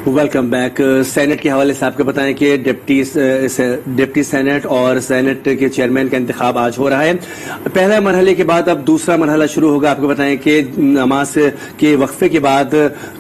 Welcome back. Senate के हवाले से आपको बताएं कि डिप्टी सेनेट और सेनेट के चेयरमैन का इंतखाब आज हो रहा है। पहला मरहले के बाद अब दूसरा मरहला शुरू होगा। आपको बताएं कि नमाज के वक्फे के बाद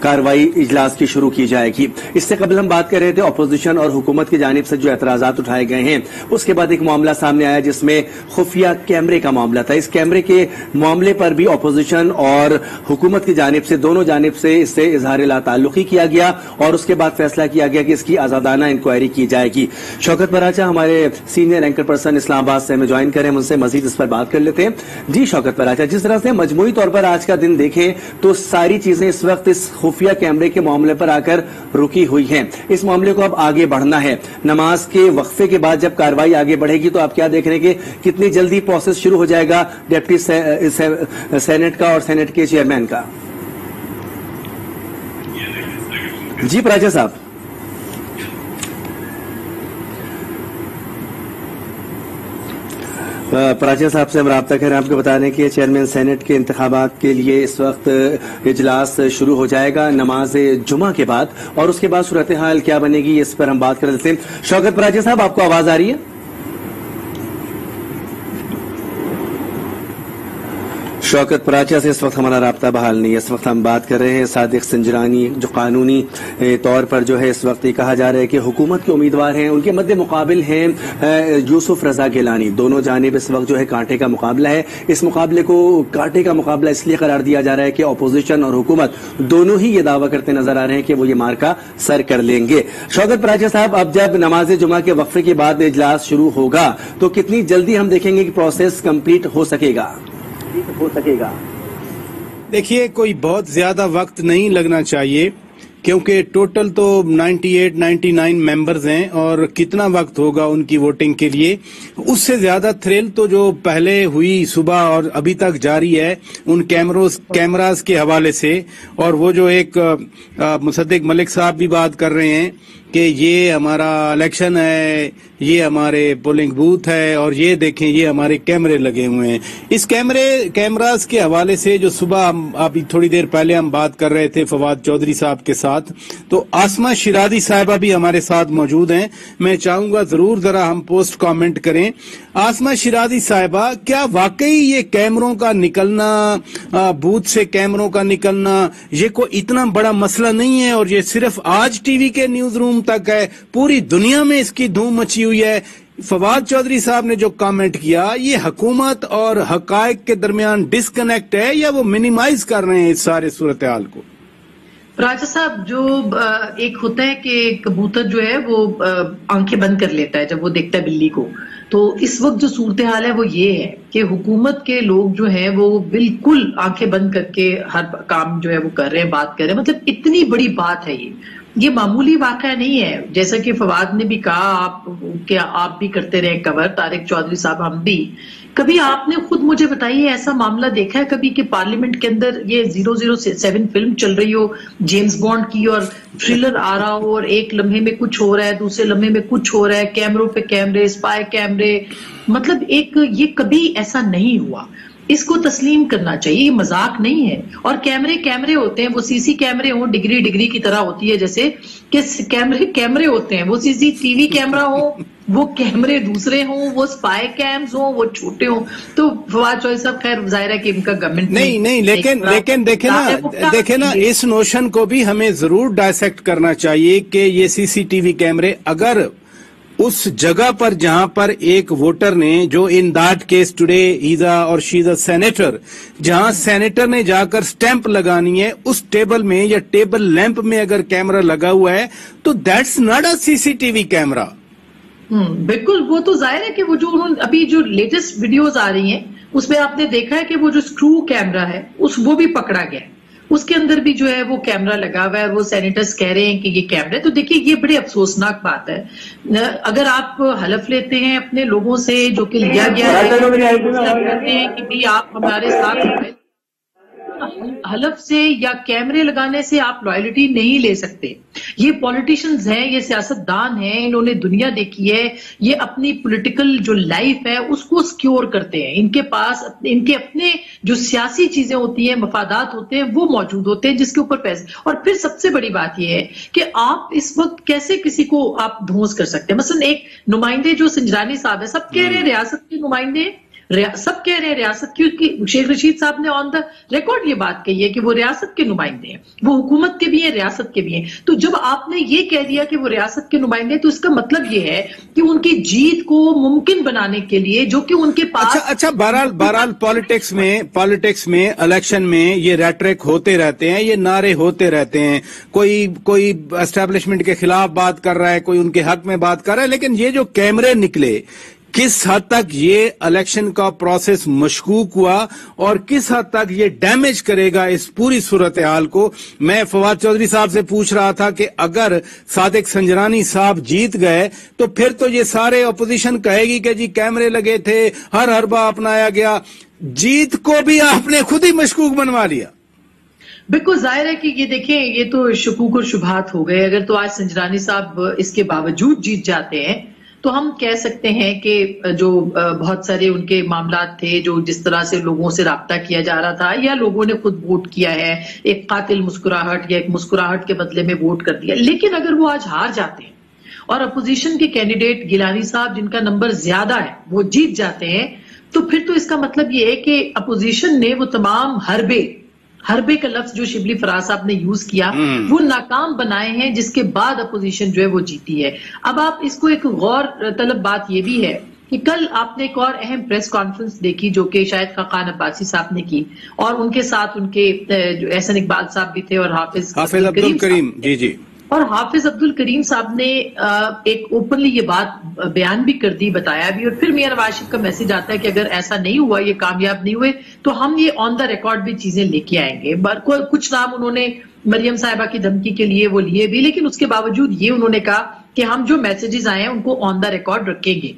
कार्रवाई इजलास की शुरू की जाएगी। इससे कबल हम बात कर रहे थे अपोजिशन और हुकूमत की जानिब से जो एतराजात उठाए गए हैं, उसके बाद एक मामला सामने आया जिसमें खुफिया कैमरे का मामला था। इस कैमरे के मामले पर भी अपोजिशन और हुकूमत की जानिब से दोनों जानिब से इससे इजहार ला ताल्लुकी किया गया और उसके बाद फैसला किया गया कि इसकी आजादाना इंक्वायरी की जाएगी। शौकत पराचा हमारे सीनियर एंकर पर्सन इस्लामाबाद से हमें ज्वाइन करें, उनसे मजीद इस पर बात कर लेते हैं। जी शौकत पराचा, जिस तरह से मजमूई तौर पर आज का दिन देखें तो सारी चीजें इस वक्त इस खुफिया कैमरे के मामले पर आकर रुकी हुई हैं। इस मामले को अब आगे बढ़ना है। नमाज के वक्फे के बाद जब कार्रवाई आगे बढ़ेगी तो आप क्या देख रहे हैं कि कितनी जल्दी प्रोसेस शुरू हो जाएगा डिप्टी सेनेट का और सेनेट के चेयरमैन का? जी पराचा साहब। पराचा साहब से हम राब्ता करें, आपको बता दें कि चेयरमैन सेनेट के इंतखाबात के लिए इस वक्त इजलास शुरू हो जाएगा नमाज जुमा के बाद, और उसके बाद सूरत हाल क्या बनेगी इस पर हम बात कर लेते हैं। शौकत पराचा साहब, आपको आवाज आ रही है? शौकत पराचा से इस वक्त हमारा राब्ता बहाल नहीं है। इस वक्त हम बात कर रहे हैं सादिक संजरानी, जो कानूनी तौर पर जो है इस वक्त ये कहा जा रहा है कि हुकूमत के उम्मीदवार हैं, उनके मद्दे मुकाबिल हैं यूसुफ रजा गिलानी। दोनों जानिब इस वक्त जो है कांटे का मुकाबला है। इस मुकाबले को कांटे का मुकाबला इसलिए करार दिया जा रहा है कि अपोजिशन और हुकूमत दोनों ही ये दावा करते नजर आ रहे हैं कि वो ये मार्का सर कर लेंगे। शौकत पराचा साहब, अब जब नमाज जुमा के वक्फे के बाद इजलास शुरू होगा तो कितनी जल्दी हम देखेंगे कि प्रोसेस कंप्लीट हो सकेगा? देखिए, कोई बहुत ज्यादा वक्त नहीं लगना चाहिए क्योंकि टोटल तो 98-99 मेंबर्स हैं और कितना वक्त होगा उनकी वोटिंग के लिए। उससे ज्यादा थ्रिल तो जो पहले हुई सुबह और अभी तक जारी है उन कैमरास के हवाले से। और वो जो एक मुसद्दिक मलिक साहब भी बात कर रहे हैं कि ये हमारा इलेक्शन है, ये हमारे पोलिंग बूथ है और ये देखें ये हमारे कैमरे लगे हुए हैं। इस कैमरास के हवाले से जो सुबह अभी थोड़ी देर पहले हम बात कर रहे थे फवाद चौधरी साहब के साथ, तो आसमा शिरादी साहिबा भी हमारे साथ मौजूद हैं। मैं चाहूंगा जरूर जरा हम पोस्ट कमेंट करें। आसमा शिरादी साहिबा, क्या वाकई ये कैमरों का निकलना, बूथ से कैमरों का निकलना, ये कोई इतना बड़ा मसला नहीं है और ये सिर्फ आज टीवी के न्यूज रूम तक है? पूरी दुनिया में इसकी धूम मची हुई है। फवाद चौधरी साहब ने जो कमेंट किया, ये हुकूमत और हकायक के दरमियान डिस्कनेक्ट है या वो मिनिमाइज कर रहे हैं इस सारे सूरत हाल को? राजा साहब, जो एक होता है कि कबूतर जो है वो आंखें बंद कर लेता है जब वो देखता है बिल्ली को, तो इस वक्त जो सूरत हाल है वो ये है कि हुकूमत के लोग जो हैं वो बिल्कुल आंखें बंद करके हर काम जो है वो कर रहे हैं, बात कर रहे हैं। मतलब इतनी बड़ी बात है ये मामूली वाकया नहीं है। जैसा कि फवाद ने भी कहा, आप भी करते रहे कवर, तारिक चौधरी साहब हम भी। कभी आपने खुद मुझे बताइए ऐसा मामला देखा है कभी कि पार्लियामेंट के अंदर ये 007 फिल्म चल रही हो जेम्स बॉन्ड की और थ्रिलर आ रहा हो और एक लम्हे में कुछ हो रहा है, दूसरे लम्हे में कुछ हो रहा है, कैमरों पे कैमरे, स्पाई कैमरे, मतलब ये कभी ऐसा नहीं हुआ। इसको तस्लीम करना चाहिए, ये मजाक नहीं है। और कैमरे होते हैं, वो सीसी कैमरे हो, डिग्री की तरह होती है, जैसे कि कैमरे होते हैं, वो सीसीटीवी कैमरा हो, वो कैमरे दूसरे हों, वो स्पाई कैम्स हो, वो छोटे हों। तो फवाद चौधरी साहब, खैर जाहिर है कि इनका गवर्नमेंट नहीं, लेकिन देखे ना इस नोशन को भी हमें जरूर डायसेक्ट करना चाहिए कि ये सीसीटीवी कैमरे अगर उस जगह पर जहां पर एक वोटर ने, जो इन दैट केस टुडे ईजा और शी इज अ सेनेटर, जहां सेनेटर ने जाकर स्टैंप लगानी है, उस टेबल में या टेबल लैंप में अगर कैमरा लगा हुआ है तो that's not a CCTV camera. बिल्कुल, वो तो जाहिर है कि वो जो उन्होंने अभी जो लेटेस्ट वीडियोस आ रही हैं उसमें आपने देखा है कि वो जो स्क्रू कैमरा है वो भी पकड़ा गया, उसके अंदर भी जो है वो कैमरा लगा हुआ है और वो सेनेटर्स कह रहे हैं कि ये कैमरा है। तो देखिए, ये बड़ी अफसोसनाक बात है। अगर आप हलफ लेते हैं अपने लोगों से जो कि लिया गया है, कहते हैं कि भाई आप हमारे साथ हलफ से या कैमरे लगाने से आप लॉयल्टी नहीं ले सकते। ये पॉलिटिशियंस हैं, ये सियासतदान हैं, इन्होंने दुनिया देखी है, ये अपनी पॉलिटिकल जो लाइफ है उसको सिक्योर करते हैं। इनके पास इनके अपने जो सियासी चीजें होती हैं, मफादात होते हैं, वो मौजूद होते हैं जिसके ऊपर पैसे। और फिर सबसे बड़ी बात यह है कि आप इस वक्त कैसे किसी को आप धोस कर सकते हैं। मसलन एक नुमाइंदे जो संजरानी साहब है, सब कह रहे हैं रियासत के नुमाइंदे, सब कह रहे हैं रियासत की, शेख रशीद साहब ने ऑन द रिकॉर्ड ये बात कही है कि वो रियासत के नुमाइंदे हैं, वो हुकूमत के भी हैं, रियासत के भी हैं। तो जब आपने ये कह दिया कि वो रियासत के नुमाइंदे, तो इसका मतलब ये है कि उनकी जीत को मुमकिन बनाने के लिए जो कि उनके पास अच्छा बहरहाल पॉलिटिक्स में इलेक्शन में ये रेटरिक होते रहते हैं, ये नारे होते रहते हैं, कोई एस्टेब्लिशमेंट के खिलाफ बात कर रहा है, कोई उनके हक में बात कर रहा है, लेकिन ये जो कैमरे निकले, किस हद तक ये इलेक्शन का प्रोसेस मशकूक हुआ और किस हद तक ये डैमेज करेगा इस पूरी सूरत हाल को। मैं फवाद चौधरी साहब से पूछ रहा था कि अगर सादिक संजरानी साहब जीत गए तो फिर तो ये सारे अपोजिशन कहेगी कि जी कैमरे लगे थे, हर हरबा अपनाया गया। जीत को भी आपने खुद ही मशकूक बनवा लिया। बिल्कुल जाहिर है कि ये देखें, ये तो शकूक और शुबहात हो गए। अगर तो आज संजरानी साहब इसके बावजूद जीत जाते हैं तो हम कह सकते हैं कि जो बहुत सारे उनके मामलात थे, जो जिस तरह से लोगों से राब्ता किया जा रहा था या लोगों ने खुद वोट किया है, एक कातिल मुस्कुराहट या एक मुस्कुराहट के बदले में वोट कर दिया। लेकिन अगर वो आज हार जाते हैं और अपोजिशन के कैंडिडेट गिलानी साहब जिनका नंबर ज्यादा है वो जीत जाते हैं, तो फिर तो इसका मतलब ये है कि अपोजिशन ने वो तमाम हरबे का लफ्ज जो शिबली फराज साहब ने यूज किया वो नाकाम बनाए हैं, जिसके बाद अपोजिशन जो है वो जीती है। अब आप इसको एक गौर तलब बात ये भी है कि कल आपने एक और अहम प्रेस कॉन्फ्रेंस देखी जो कि शायद खाकान अब्बासी साहब ने की, और उनके साथ उनके एहसन इकबाल साहब भी थे और हाफिज अब्दुल करीम जी। और हाफिज अब्दुल करीम साहब ने एक ओपनली ये बात बयान भी कर दी, बताया भी, और फिर मियां नवाज शरीफ का मैसेज आता है कि अगर ऐसा नहीं हुआ, ये कामयाब नहीं हुए, तो हम ये ऑन द रिकॉर्ड भी चीजें लेके आएंगे। कुछ नाम उन्होंने मरियम साहिबा की धमकी के लिए वो लिए भी, लेकिन उसके बावजूद ये उन्होंने कहा कि हम जो मैसेजेस आए हैं उनको ऑन द रिकॉर्ड रखेंगे।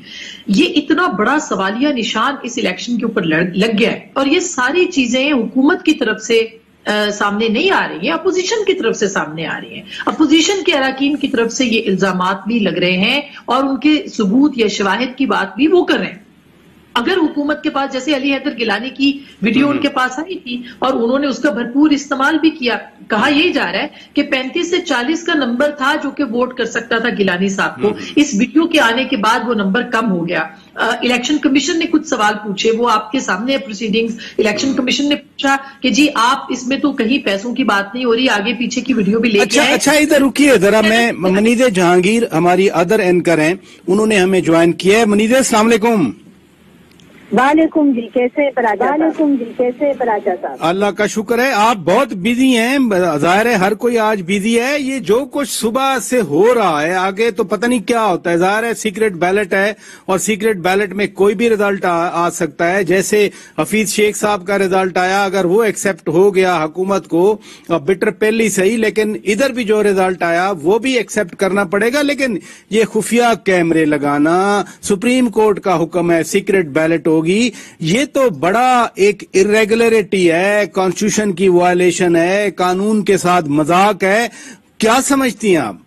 ये इतना बड़ा सवालिया निशान इस इलेक्शन के ऊपर लग गया है, और ये सारी चीजें हुकूमत की तरफ से सामने नहीं आ रही है, अपोजिशन की तरफ से सामने आ रही है। अपोजिशन के अरकान की तरफ से ये इल्जामात भी लग रहे हैं और उनके सबूत या शवाहिद की बात भी वो कर रहे हैं। अगर हुकूमत के पास, जैसे अली हैदर गिलानी की वीडियो उनके पास आई थी और उन्होंने उसका भरपूर इस्तेमाल भी किया, कहा यही जा रहा है कि 35 से 40 का नंबर था जो कि वोट कर सकता था गिलानी साहब को। इस वीडियो के आने के बाद वो नंबर कम हो गया। इलेक्शन कमीशन ने कुछ सवाल पूछे, वो आपके सामने प्रोसीडिंग्स। इलेक्शन कमीशन ने पूछा कि जी आप इसमें तो कहीं पैसों की बात नहीं हो रही, आगे पीछे की वीडियो भी लेके आए। अच्छा इधर रुकिए जरा, मैं मनीज़ जहांगीर हमारी अदर एंकर हैं, उन्होंने हमें ज्वाइन किया है। मनीज़ अस्सलाम वालेकुम। वालेकुम जी, कैसे पराजा साहब? अल्लाह का शुक्र है, आप बहुत बिजी हैं, जाहिर है हर कोई आज बिजी है। ये जो कुछ सुबह से हो रहा है आगे तो पता नहीं क्या होता है। जाहिर है सीक्रेट बैलेट है और सीक्रेट बैलेट में कोई भी रिजल्ट आ सकता है। जैसे हफीज शेख साहब का रिजल्ट आया, अगर वो एक्सेप्ट हो गया हुकूमत को, बिटर पहली सही, लेकिन इधर भी जो रिजल्ट आया वो भी एक्सेप्ट करना पड़ेगा। लेकिन ये खुफिया कैमरे लगाना, सुप्रीम कोर्ट का हुक्म है, सीक्रेट बैलेट होगी, ये तो बड़ा एक इरेगुलरिटी है, कॉन्स्टिट्यूशन की वायलेशन है, कानून के साथ मजाक है। क्या समझती हैं आप?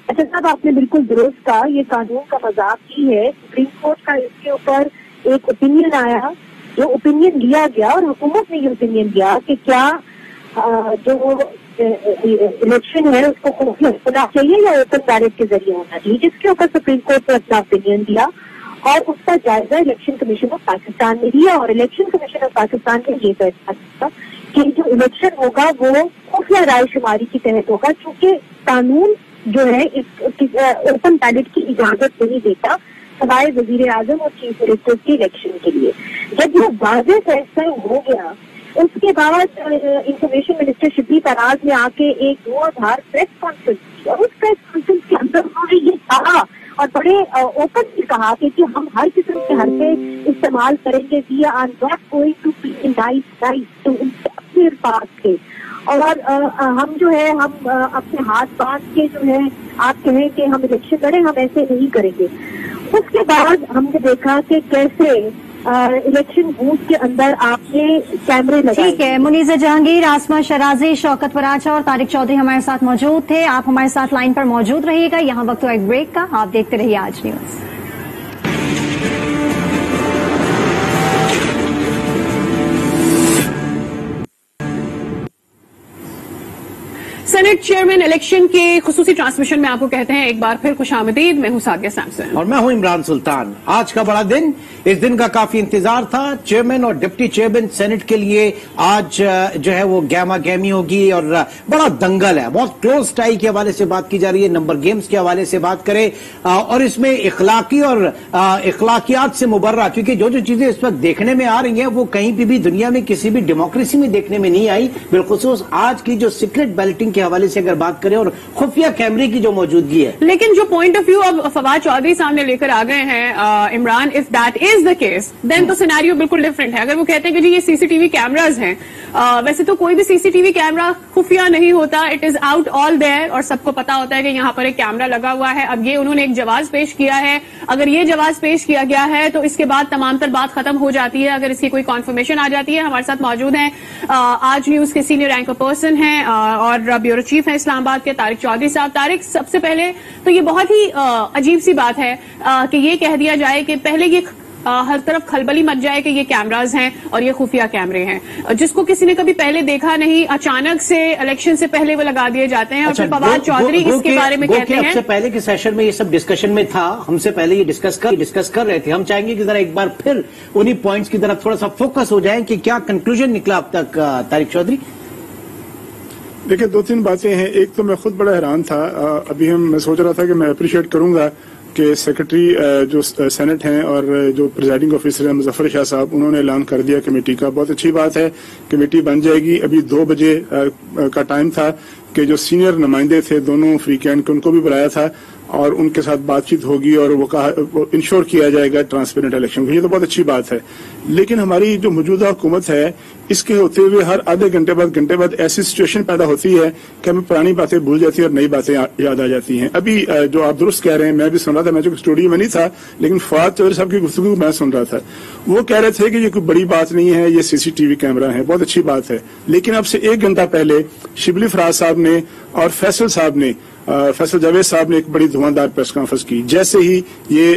अच्छा साहब, आपने बिल्कुल दुरुस्त कहा, ये कानून का मजाक ही है। सुप्रीम कोर्ट का इसके ऊपर एक ओपिनियन आया, जो ओपिनियन लिया गया और हुकूमत ने ये ओपिनियन दिया कि क्या जो इलेक्शन है उसको होना चाहिए या ओपन बैलेट के जरिए होना चाहिए, जिसके ऊपर सुप्रीम कोर्ट ने अपना ओपिनियन दिया और उसका जायजा इलेक्शन कमीशन ऑफ पाकिस्तान ने लिया। और इलेक्शन कमीशन ऑफ पाकिस्तान ने ये फैसला किया कि जो इलेक्शन होगा वो खुफिया राय शुमारी के तहत होगा, क्योंकि कानून जो है इस ओपन बैलेट की इजाजत नहीं देता सवाए वजीर आजम और चीफ मिनिस्टर के इलेक्शन के लिए। जब ये वाज़ेह फैसला हो गया, उसके बाद इंफॉर्मेशन मिनिस्टर शिबली फराज ने आके एक धुआंधार प्रेस कॉन्फ्रेंस की और उस प्रेस कॉन्फ्रेंस के अंदर उन्होंने ये कहा और बड़े ओपन से कहा कि हम हर किस्म के हरबे इस्तेमाल करेंगे, we are not going to please तो उनसे अपने अल्फाज थे। और हम जो है हम अपने हाथ बांध के जो है आप कहें कि हम इलेक्शन लड़े, हम ऐसे नहीं करेंगे। उसके बाद हमने देखा कि कैसे الیکشن بوتھ کے اندر آپ نے کیمرے لگائے. ٹھیک ہے. منیزہ جہانگیر، آسما شرازی، شوکت وراچا اور طارق چودھری ہمارے ساتھ موجود تھے. آپ ہمارے ساتھ لائن پر موجود رہیے گا. یہاں وقت ہوا ایک بریک کا. آپ دیکھتے رہیے آج نیوز. سینٹ چیئرمین الیکشن کے خصوصی ٹرانسمیشن میں آپ کو کہتے ہیں ایک بار پھر خوش آمدید. میں ہوں سعدیہ سیمسن اور میں ہوں عمران سلطان. آج کا بڑا دن، اس دن کا کافی انتظار تھا. چیئرمین اور ڈپٹی چیئرمین سینٹ کے لیے آج جو ہے وہ گیما گیمی ہوگی اور بڑا دنگل ہے. بہت کلوز ٹائی کے حوالے سے بات کی جا رہی ہے، نمبر گیمز کے حوالے سے بات کرے اور اس میں اخلاقی اور اخلاقیات سے مبرہ، کیونکہ جو چیزیں اس وقت دیکھنے میں آ رہی ہیں وہ کہیں بھی دنیا میں کسی بھی ڈیموکریسی میں دیکھنے میں نہیں آئی. بالخصوص آج کی جو سیکرٹ بیلٹنگ کے حوالے سے اگر بات کریں اور خفیہ کیمرے کی جو موجودگی ہے. لیکن جو پوائنٹ آف ویو اب فواد چودھری سامنے لے کر آ گئے ہیں Imran, if that is the case then تو سیناریو بالکل ڈفرینٹ ہے. اگر وہ کہتے ہیں کہ جی یہ سی سی ٹی وی کیمراز ہیں، ویسے تو کوئی بھی سی سی ٹی وی کیمرا خفیہ نہیں ہوتا، it is out all there اور سب کو پتا ہوتا ہے کہ یہاں پر ایک کیمرا لگا ہوا ہے. اب یہ انہوں نے ایک جواز پیش کیا ہے. اگر یہ جواز پیش کیا گیا ہے تو اس کے بعد تمام تر بات ختم ہو جاتی ہے. اگر اس کی کوئی کنفرمیشن آ جاتی ہے. ہمارے ساتھ موجود ہیں آج نیوز کے سینئر اینکر پرسن ہیں اور بیورو چیف ہیں اسلام آباد کے طارق چودھری صاحب. طارق، سب سے پہلے تو یہ بہت ہی عجیب سی بات ہے کہ یہ کہہ دیا جائے کہ پہلے یہ ہر طرف کھلبلی مچ جائے کہ یہ کیمراز ہیں اور یہ خفیہ کیمرے ہیں، جس کو کسی نے کبھی پہلے دیکھا نہیں. اچانک سے الیکشن سے پہلے وہ لگا دیے جاتے ہیں اور پھر فواد چودھری اس کے بارے میں کہتے ہیں. سے پہلے کے سیشن میں یہ سب ڈسکشن میں تھا، ہم سے پہلے یہ ڈسکس کر رہے تھے. ہم چاہیں گے کہ ذرا ایک بار پھر انہی پوائنٹس کی طرف تھوڑا سا فوکس ہو جائیں کہ کیا کنکلوژن نکلا اب تک. طارق چودھری، دیکھیں 2-3 باتیں ہیں. ایک تو میں خود بڑا حیران تھا. ابھی میں سوچ رہا تھا کہ میں اپریشیٹ کروں گا کہ سیکرٹری جو سینٹ ہیں اور جو پریزائڈنگ آفیسر ہیں مظفر شاہ صاحب، انہوں نے اعلان کر دیا کمیٹی کا. بہت اچھی بات ہے، کمیٹی بن جائے گی. ابھی 2 بجے کا ٹائم تھا کہ جو سینئر نمائندے تھے دونوں فری کینڈ کے، ان کو بھی بلایا تھا اور ان کے ساتھ بات چیت ہوگی اور وہ انشور کیا جائے گا ٹرانسپیرنٹ الیکشن. یہ تو بہت اچھی بات ہے. لیکن ہماری جو موجودہ حکومت ہے، اس کے ہوتے ہوئے ہر آدھے گھنٹے بعد ایسی سچویشن پیدا ہوتی ہے کہ ہمیں پرانی باتیں بھول جاتی ہیں اور نئی باتیں یاد آ جاتی ہیں. ابھی جو آپ درست کہہ رہے ہیں، میں بھی سن رہا تھا، میں جو اسٹوڈیو میں نہیں تھا لیکن فواد چودھری صاحب کی گفتگو میں سن رہا تھا. وہ کہہ رہے تھے کہ یہ کوئی بڑی بات نہیں ہے، یہ سی سی ٹی وی کیمرہ ہے، بہت اچھی بات ہے. لیکن اب سے 1 گھنٹہ پہلے شبلی فراز صاحب نے اور فیصل جاوید صاحب نے ایک بڑی دھواندار پریس کانفرنس کی. جیسے ہی یہ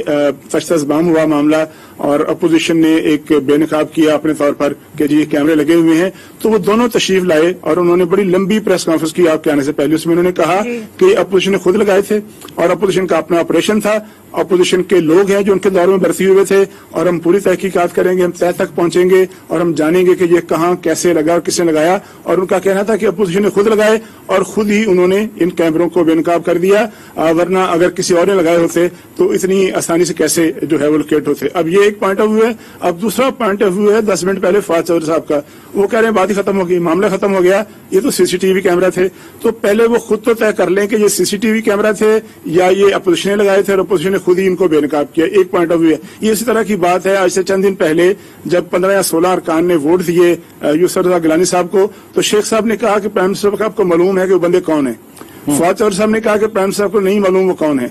تشتزبام ہوا معاملہ اور اپوزیشن نے ایک بے نقاب کیا اپنے طور پر کہ جی یہ کیمرے لگے ہوئے ہیں، تو وہ دونوں تشریف لائے اور انہوں نے بڑی لمبی پریس کانفرنس کی آپ کے آنے سے پہلے. اس میں انہوں نے کہا کہ اپوزیشن نے خود لگائے تھے اور اپوزیشن کا اپنا آپریشن تھا. اپوزیشن کے لوگ ہیں جو ان کے دوروں میں برتی ہوئے تھے اور ہم پوری تحقیقات کریں گے، ہم تہ تک پہنچیں گے اور ہم جانیں گے کہ یہ کہاں کیسے لگا اور کس نے لگایا. اور ان کا کہنا تھا کہ اپوزیشن نے خود لگائے اور خود ہی انہوں نے ان کیمروں کو بے نقاب کر دیا، ورنہ اگر کسی اور نے لگائے ہوتے تو اتنی آسانی سے کیسے جو ہے وہ لوکیٹ ہوتے. اب یہ ایک پوائنٹ آف ویو ہے. اب دوسرا پوائنٹ آف ویو ہے 10 منٹ پہلے فواد چودھری صاحب کا. وہ کہہ رہے ہیں بات ہی ختم ہو گئی، معاملہ ختم ہو گیا، یہ تو سی سی ٹی وی کیمرہ تھے. تو پہلے وہ خود تو طے کر لیں کہ یہ سی سی ٹی وی کیمرہ تھے یا یہ اپوزیشن نے لگائے تھے اور اپوزیشن نے خود ہی ان کو بے نقاب کیا. ایک پوائنٹ آف ویو ہے. یہ اسی طرح کی بات ہے آج سے چند دن پہلے جب 15 یا 16 ارکان نے ووٹ دیے یوسف رضا گیلانی صاحب کو، تو شیخ صاحب نے کہا کہ پرائم منسٹر صاحب کو معلوم ہے کہ وہ بندے کون ہیں. فواد چودھری صاحب نے کہا کہ پرائم منسٹر صاحب کو نہیں معلوم وہ کون ہے.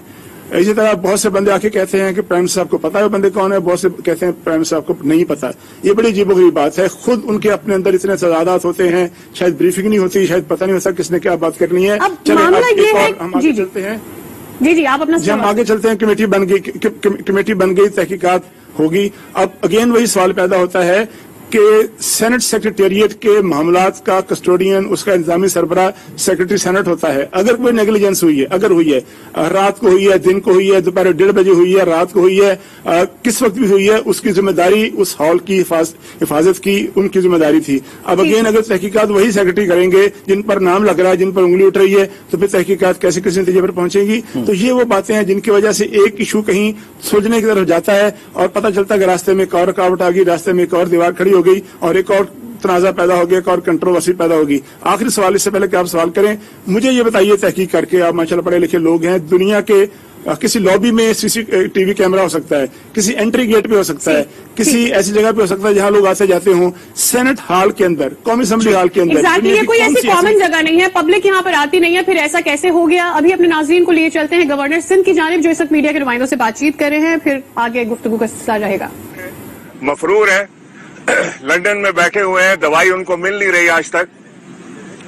اسی طرح بہت سے بندے آ کے کہتے ہیں کہ پرائم منسٹر صاحب کو پتا ہے وہ بندے کون ہیں، بہت سے کہتے ہیں پرائم منسٹر صاحب کو نہیں پتا. یہ بڑی عجیب و غریب بات ہے. خود ان کے اپنے اندر اتنے تضادات ہوتے ہیں، شاید بریفنگ نہیں ہوتی، شاید پتہ نہیں ہوتا کس نے کیا بات کرنی ہے. ہم آگے چلتے ہیں. جی آپ اپنا ہم آگے چلتے ہیں. کمیٹی بن گئی، تحقیقات ہوگی. اب اگین وہی سوال پیدا ہوتا ہے کہ سینٹ سیکریٹریٹ کے معاملات کا کسٹوڈین، اس کا انتظامی سربراہ سیکریٹری سینٹ ہوتا ہے. اگر کوئی نیگلیجنس ہوئی ہے، اگر ہوئی ہے، رات کو ہوئی ہے، دن کو ہوئی ہے، دوپہر 1:30 بجے ہوئی ہے، رات کو ہوئی ہے، کس وقت بھی ہوئی ہے، اس کی ذمہ داری اس ہال کی حفاظت کی ان کی ذمہ داری تھی. اب اگین اگر تحقیقات وہی سیکریٹری کریں گے جن پر نام لگ رہا ہے، جن پر انگلی اٹھ رہی ہے، تو پھر تحقیقات کیسے کسی نتیجے پر پہنچیں گی؟ تو یہ وہ باتیں ہیں جن کی وجہ سے ایک ایشو کہیں سلجھنے کی طرف جاتا ہے اور پتہ چلتا ہے کہ راستے میں ایک اور رکاوٹ آ گئی، راستے میں ایک اور دیوار کھڑی ہو گئی اور ایک اور تنازع پیدا ہو گیا، ایک اور کنٹروورسی پیدا ہوگی. آخری سوال اس سے پہلے کہ آپ سوال کریں، مجھے یہ بتائیے تحقیق کر کے، آپ ماشاءاللہ پڑھے لکھے لوگ ہیں، دنیا کے کسی لابی میں سی سی ٹی وی کیمرہ ہو سکتا ہے، کسی انٹری گیٹ پہ ہو سکتا ہے، کسی ایسی جگہ پہ ہو سکتا ہے جہاں لوگ آتے جاتے ہوں. سینٹ ہال کے اندر، قومی اسمبلی ہال کے اندر یہ کوئی ایسی کامن جگہ نہیں ہے، پبلک یہاں پر آتی نہیں ہے، پھر ایسا کیسے ہو گیا؟ ابھی اپنے ناظرین کو لیے چلتے ہیں گورنر سندھ کی جانب جو اس وقت میڈیا کے نمائندوں سے بات چیت کر رہے ہیں، پھر آگے گفتگو کا سلسلہ رہے گا. मफरूर हैं, लंदन में बैठे हुए हैं, दवाई उनको मिल नहीं रही आज तक।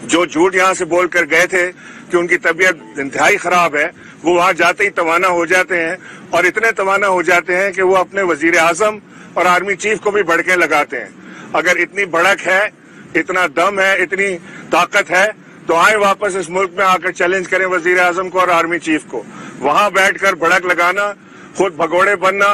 जो झूठ यहाँ से बोलकर गए थे कि उनकी तबीयत इंतहाई खराब है, वो वहां जाते ही तवाना हो जाते हैं, और इतने तवाना हो जाते हैं कि वो अपने वजीर आजम और आर्मी चीफ को भी भड़के लगाते हैं। अगर इतनी भड़क है, इतना दम है, इतनी ताकत है, तो आए वापस इस मुल्क में आकर चैलेंज करें वजीर आजम को और आर्मी चीफ को। वहां बैठकर भड़क लगाना, खुद भगोड़े बनना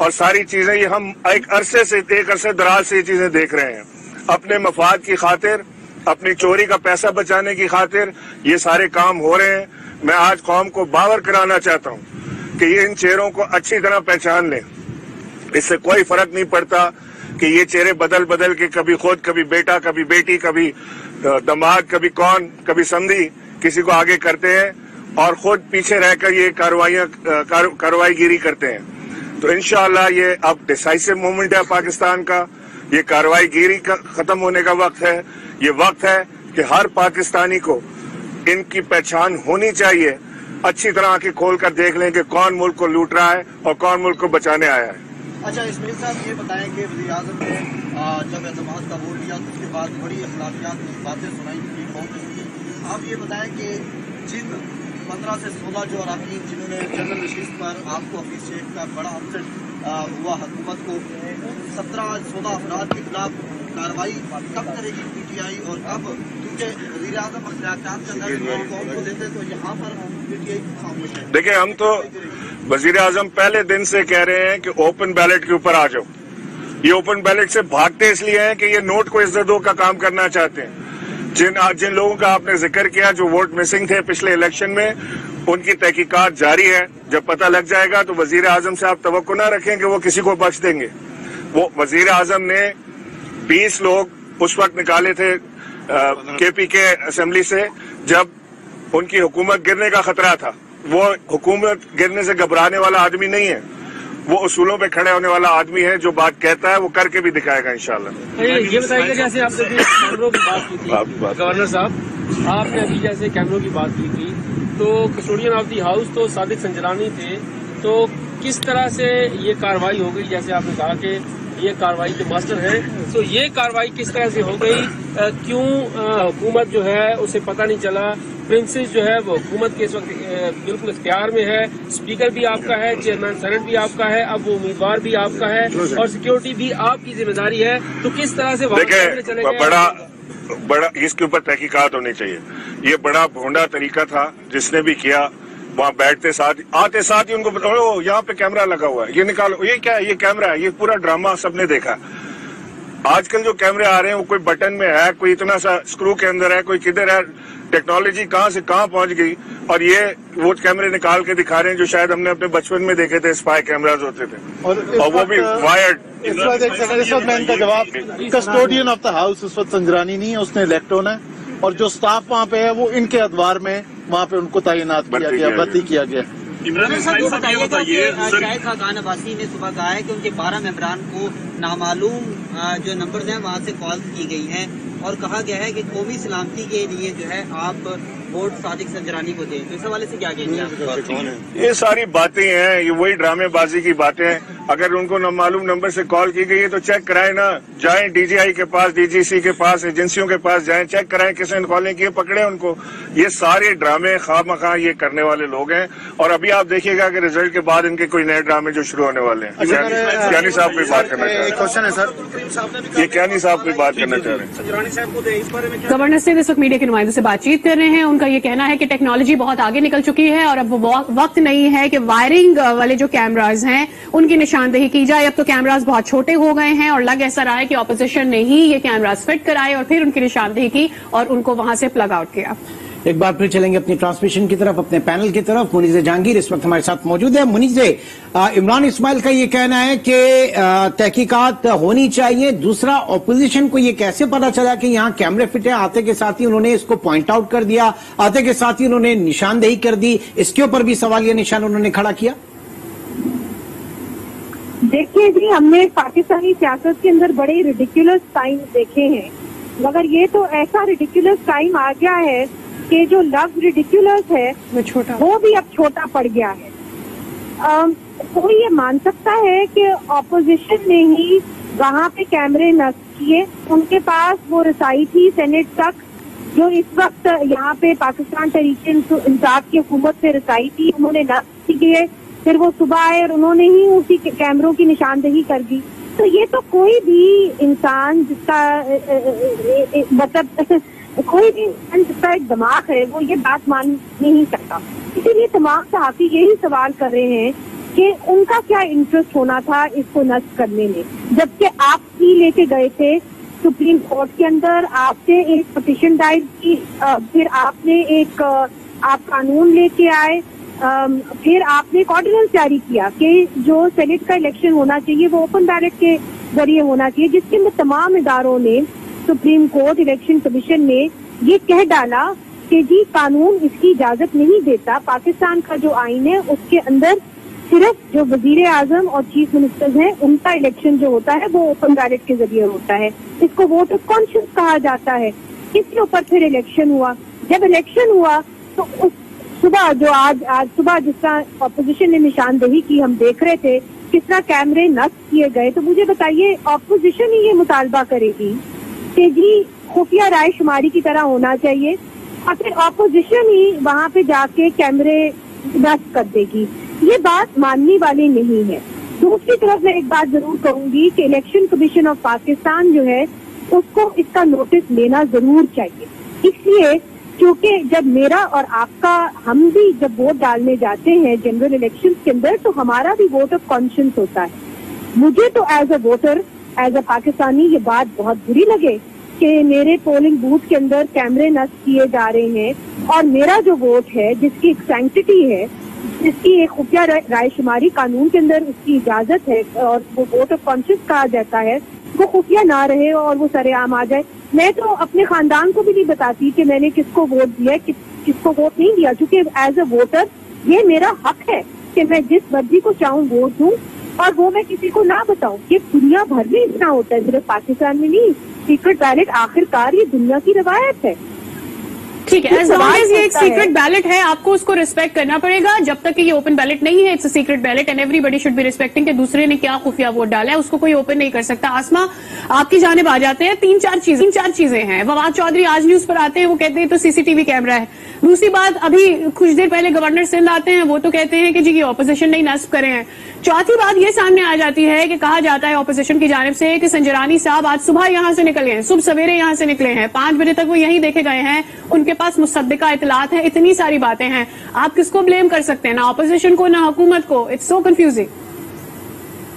और सारी चीजें, ये हम एक अरसे दराज से ये चीजें देख रहे हैं। अपने मफाद की खातिर, अपनी चोरी का पैसा बचाने की खातिर ये सारे काम हो रहे हैं। मैं आज कौम को बावर कराना चाहता हूं कि ये इन चेहरों को अच्छी तरह पहचान लें। इससे कोई फर्क नहीं पड़ता कि ये चेहरे बदल बदल के कभी खुद, कभी बेटा, कभी बेटी, कभी दामाद, कभी कौन, कभी समधी किसी को आगे करते हैं और खुद पीछे रहकर ये कार्रवाईगिरी करते हैं। तो इंशाअल्लाह ये अब डिसाइसिव मूवमेंट है पाकिस्तान का। ये कार्रवाईगिरी का खत्म होने का वक्त है। ये वक्त है कि हर पाकिस्तानी को इनकी पहचान होनी चाहिए। अच्छी तरह आंखें खोल कर देख लें कि कौन मुल्क को लूट रहा है और कौन मुल्क को बचाने आया है। अच्छा इस्माइल साहब, ये बताएं कि वज़ीर आज़म ने जब एतमाद का वोट दिया तो उसके बाद बड़ी अखलाकियात की बातें सुनाई थी कांग्रेस की। आप ये बताएं कि जिन 15 से 16 जो अराकीन जिन्होंने जनरल नशीस पर आपको अप्रिशिएट का बड़ा अपसेट हुआ हुकूमत को, 17-16 अफराद के खिलाफ कार्रवाई कब करेगी पीटीआई और कब? क्योंकि वज़ीर आज़म अखलाकियात का दर्ज कौम को देते तो यहाँ पर पीटीआई खामोश है। देखिए, हम तो वजीर आजम पहले दिन से कह रहे हैं कि ओपन बैलेट के ऊपर आ जाओ। ये ओपन बैलेट से भागते इसलिए हैं कि ये नोट को इज्जत दो का काम करना चाहते हैं। जिन लोगों का आपने जिक्र किया जो वोट मिसिंग थे पिछले इलेक्शन में, उनकी तहकीकात जारी है। जब पता लग जाएगा तो वजीर आजम से आप तवक्को ना रखें कि वो किसी को बख्श देंगे। वो वजीर आजम ने 20 लोग उस वक्त निकाले थे केपी के असेंबली से जब उनकी हुकूमत गिरने का खतरा था। वो हुकूमत गिरने से घबराने वाला आदमी नहीं है, वो उसूलों पे खड़े होने वाला आदमी है। जो बात कहता है वो करके भी दिखाएगा इंशाल्लाह। ये बताइएगा, जैसे आपने कैमरों की बात की थी गवर्नर साहब, आपने अभी जैसे कैमरों की बात की थी, तो कस्टोडियन ऑफ दी हाउस तो सादिक संजरानी थे, तो किस तरह से ये कार्रवाई हो गई? जैसे आपने कहा कि ये कार्रवाई के मास्टर हैं, तो ये कार्रवाई किस तरह से हो गई? क्यों हुकूमत जो है उसे पता नहीं चला? प्रिंसेस जो है वो हुकूमत के इस वक्त बिल्कुल इख्तियार में है, स्पीकर भी आपका है, चेयरमैन सेनेट भी आपका है, अब वो उम्मीदवार भी आपका है और सिक्योरिटी भी आपकी जिम्मेदारी है। तो किस तरह से बड़ा इसके ऊपर तहकीकात होनी चाहिए। ये बड़ा भोंडा तरीका था जिसने भी किया। वहाँ बैठते साथ आते साथ ही उनको बताओ यहाँ पे कैमरा लगा हुआ है, ये निकालो, ये क्या है, ये कैमरा है, ये पूरा ड्रामा सबने देखा। आजकल जो कैमरे आ रहे हैं वो कोई बटन में है, कोई इतना सा स्क्रू के अंदर है, कोई किधर है, टेक्नोलॉजी कहाँ से कहाँ पहुंच गई। और ये वो कैमरे निकाल के दिखा रहे हैं जो शायद हमने अपने बचपन में देखे थे, स्पाई कैमराज होते थे, और वो भी वायर्ड। इस वक्त मैं इनका जवाब, कस्टोडियन ऑफ द हाउस इस वक्त संजरानी नहीं है, उसने इलेक्ट होना है, और जो स्टाफ वहाँ पे है वो इनके अदवार में वहाँ पे उनको तैनात किया गया, भर्ती किया गया। इमरान साहब ये बताइएगा कि शाहिद खान अब्बासी ने सुबह कहा है कि उनके 12 मेंबरान को नामालूम जो नंबर हैं वहाँ से कॉल की गई हैं और कहा गया है कि कौमी सलामती के लिए जो है आप वोट सादिक संजरानी को दें। तो इस हवाले से क्या कहेंगे? ये सारी बातें हैं, ये वही ड्रामेबाजी की बातें हैं। अगर उनको नामालूम नंबर से कॉल की गई है तो चेक कराएं ना, जाएं डीजीआई के पास, डीजीसी के पास, एजेंसियों के पास जाएं, चेक कराएं किसने कॉलिंग की, पकड़े उनको। ये सारे ड्रामे खामखा ये करने वाले लोग हैं। और अभी आप देखिएगा कि रिजल्ट के बाद इनके कोई नए ड्रामे जो शुरू होने वाले हैं। ज्ञानी साहब कोई बात करना चाह रहे हैं? क्वेश्चन है सर, ये ज्ञानी साहब कोई बात करना चाह रहे हैं? गवर्नर से इस वक्त मीडिया के नुमाइंदों से बातचीत कर रहे हैं। उनका ये कहना है कि टेक्नोलॉजी बहुत आगे निकल चुकी है और अब वो वक्त नहीं है कि वायरिंग वाले जो कैमराज हैं उनकी निशानदेही की जाए। अब तो कैमराज बहुत छोटे हो गए हैं और लग ऐसा रहा है कि ऑपोजिशन ने ही ये कैमराज फिट कराए और फिर उनकी निशानदेही की और उनको वहां से प्लग आउट किया। एक बार फिर चलेंगे अपनी ट्रांसमिशन की तरफ, अपने पैनल की तरफ। मुनीज़ जहांगीर इस वक्त हमारे साथ मौजूद है। मुनीज़, इमरान इस्माइल का ये कहना है कि तहकीकात होनी चाहिए। दूसरा, ऑपोजिशन को ये कैसे पता चला कि यहाँ कैमरे फिट है? आते के साथ ही उन्होंने इसको पॉइंट आउट कर दिया, आते के साथ ही उन्होंने निशानदेही कर दी। इसके ऊपर भी सवालिया निशान उन्होंने खड़ा किया। देखिए जी, हमने पाकिस्तानी सियासत के अंदर बड़े रिडिकुलस टाइम देखे हैं, मगर ये तो ऐसा रिडिकुलस टाइम आ गया है कि जो लफ्ज रिडिकुलस है वो भी अब छोटा पड़ गया है। कोई ये मान सकता है कि ऑपोजिशन ने ही वहाँ पे कैमरे नस्ब किए? उनके पास वो रसाई थी सेनेट तक, जो इस वक्त यहाँ पे पाकिस्तान तहरीक इंसाफ की हुकूमत से रसाई थी, उन्होंने नस्ब किए, फिर वो सुबह आए और उन्होंने ही उसी कैमरों की निशानदेही कर दी। तो ये तो कोई भी इंसान जिसका मतलब कोई भी इंसान जिसका एक दिमाग है वो ये बात मान नहीं सकता। इसीलिए तमाम सहाफी यही सवाल कर रहे हैं कि उनका क्या इंटरेस्ट होना था इसको नस्ब करने में, जबकि आप ही लेके गए थे सुप्रीम कोर्ट के अंदर, आपने एक पिटीशन दायर की, फिर आपने एक आप कानून लेके आए, फिर आपने एक ऑर्डिनेंस जारी किया कि जो सेनेट का इलेक्शन होना चाहिए वो ओपन बैलेट के जरिए होना चाहिए, जिसके अंदर तमाम इदारों ने, सुप्रीम कोर्ट, इलेक्शन कमीशन ने ये कह डाला कि जी कानून इसकी इजाजत नहीं देता। पाकिस्तान का जो आइन है उसके अंदर सिर्फ जो वजीर आजम और चीफ मिनिस्टर्स हैं उनका इलेक्शन जो होता है वो ओपन बैलेट के जरिए होता है। इसको वोट ऑफ कॉन्शियस कहा जाता है। इसके ऊपर फिर इलेक्शन हुआ। जब इलेक्शन हुआ तो उस सुबह जो आज सुबह जिस तरह अपोजिशन ने निशानदेही की, हम देख रहे थे किस तरह कैमरे नस्ब किए गए। तो मुझे बताइए, अपोजिशन ही ये मुतालबा करेगी कि जी खुफिया राय शुमारी की तरह होना चाहिए और फिर अपोजिशन ही वहाँ पे जाके कैमरे नस्ब कर देगी? ये बात मानने वाली नहीं है। दूसरी तरफ मैं एक बात जरूर कहूंगी कि इलेक्शन कमीशन ऑफ पाकिस्तान जो है उसको इसका नोटिस लेना जरूर चाहिए, इसलिए क्योंकि जब मेरा और आपका, हम भी जब वोट डालने जाते हैं जनरल इलेक्शन के अंदर तो हमारा भी वोट ऑफ कॉन्शियंस होता है। मुझे तो as a voter, as a Pakistani ये बात बहुत बुरी लगे कि मेरे पोलिंग बूथ के अंदर कैमरे नस्ब किए जा रहे हैं और मेरा जो वोट है जिसकी एक सैंक्टिटी है, जिसकी एक खुफिया राय शुमारी कानून के अंदर उसकी इजाजत है और वो वोट ऑफ कॉन्शियस कहा जाता है, वो खुफिया ना रहे और वो सरेआम आ जाए। मैं तो अपने खानदान को भी नहीं बताती कि मैंने किसको वोट दिया, किसको वोट नहीं दिया, क्योंकि एज अ वोटर ये मेरा हक है कि मैं जिस मर्जी को चाहूँ वोट दूँ और वो मैं किसी को ना बताऊँ। ये दुनिया भर में इतना होता है, सिर्फ पाकिस्तान में नहीं। सीक्रेट बैलेट आखिरकार ये दुनिया की रवायत है। ठीक है, एज लॉन्ग एज ये एक सीक्रेट बैलेट है आपको उसको रिस्पेक्ट करना पड़ेगा। जब तक कि ये ओपन बैलेट नहीं है, it's a secret ballot and everybody should be respecting कि दूसरे ने क्या खुफिया वोट डाला है, उसको कोई ओपन नहीं कर सकता। आसमा, आपकी जानिब आ जाते हैं। तीन चार चीजें हैं। फवाद चौधरी आज न्यूज पर आते हैं, वो कहते हैं तो सीसीटीवी कैमरा है। दूसरी बात, अभी कुछ देर पहले गवर्नर सिंध आते हैं, वो तो कहते हैं कि जी ये ऑपोजिशन नहीं नस्ब करे हैं। चौथी बात ये सामने आ जाती है कि कहा जाता है ऑपोजिशन की जानिब से कि संजरानी साहब आज सुबह यहां से निकले हैं, सुबह सवेरे यहां से निकले हैं, 5 बजे तक वो यहीं देखे गए हैं, उनके पास मुसद्दिका इतलात है। इतनी सारी बातें हैं, आप किसको ब्लेम कर सकते हैं? ना ऑपोजिशन को, ना हुकूमत को। It's so confusing.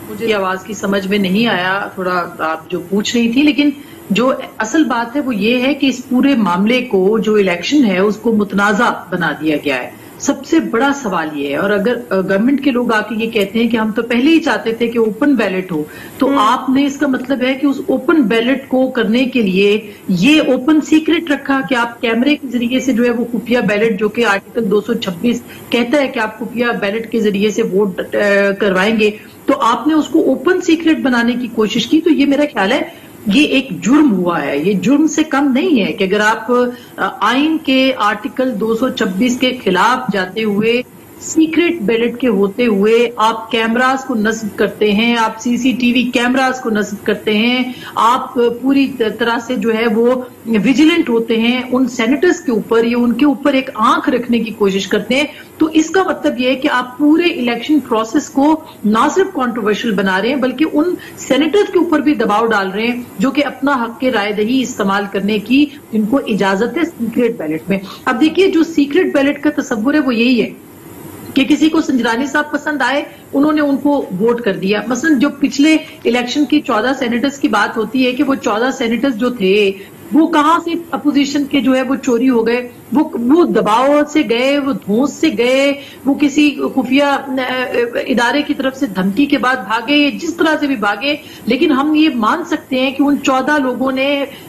मुझे आवाज की समझ में नहीं आया थोड़ा आप जो पूछ रही थी, लेकिन जो असल बात है वो ये है कि इस पूरे मामले को, जो इलेक्शन है, उसको मुतनाज़ा बना दिया गया है। सबसे बड़ा सवाल ये है, और अगर गवर्नमेंट के लोग आके ये कहते हैं कि हम तो पहले ही चाहते थे कि ओपन बैलेट हो, तो आपने इसका मतलब है कि उस ओपन बैलेट को करने के लिए ये ओपन सीक्रेट रखा कि आप कैमरे के जरिए से जो है वो खुफिया बैलेट, जो कि आर्टिकल 226 कहता है कि आप खुफिया बैलेट के जरिए से वोट करवाएंगे, तो आपने उसको ओपन सीक्रेट बनाने की कोशिश की। तो ये मेरा ख्याल है ये एक जुर्म हुआ है। ये जुर्म से कम नहीं है कि अगर आप आइन के आर्टिकल 226 के खिलाफ जाते हुए, सीक्रेट बैलेट के होते हुए आप कैमरास को नस्ब करते हैं, आप सीसीटीवी कैमरास को नस्ब करते हैं, आप पूरी तरह से जो है वो विजिलेंट होते हैं उन सेनेटर्स के ऊपर, ये उनके ऊपर एक आंख रखने की कोशिश करते हैं, तो इसका मतलब ये है कि आप पूरे इलेक्शन प्रोसेस को ना सिर्फ कंट्रोवर्शियल बना रहे हैं बल्कि उन सेनेटर्स के ऊपर भी दबाव डाल रहे हैं जो कि अपना हक के रायदही इस्तेमाल करने की जिनको इजाजत है सीक्रेट बैलेट में। अब देखिए, जो सीक्रेट बैलेट का तस्वुर है वो यही है कि किसी को संजरानी साहब पसंद आए, उन्होंने उनको वोट कर दिया। मसलन जो पिछले इलेक्शन की 14 सेनेटर्स की बात होती है कि वो 14 सेनेटर्स जो थे वो कहां से अपोजिशन के जो है वो चोरी हो गए, वो दबाव से गए, वो धौंस से गए, वो किसी खुफिया इदारे की तरफ से धमकी के बाद भागे, जिस तरह से भी भागे। लेकिन हम ये मान सकते हैं कि उन 14 लोगों ने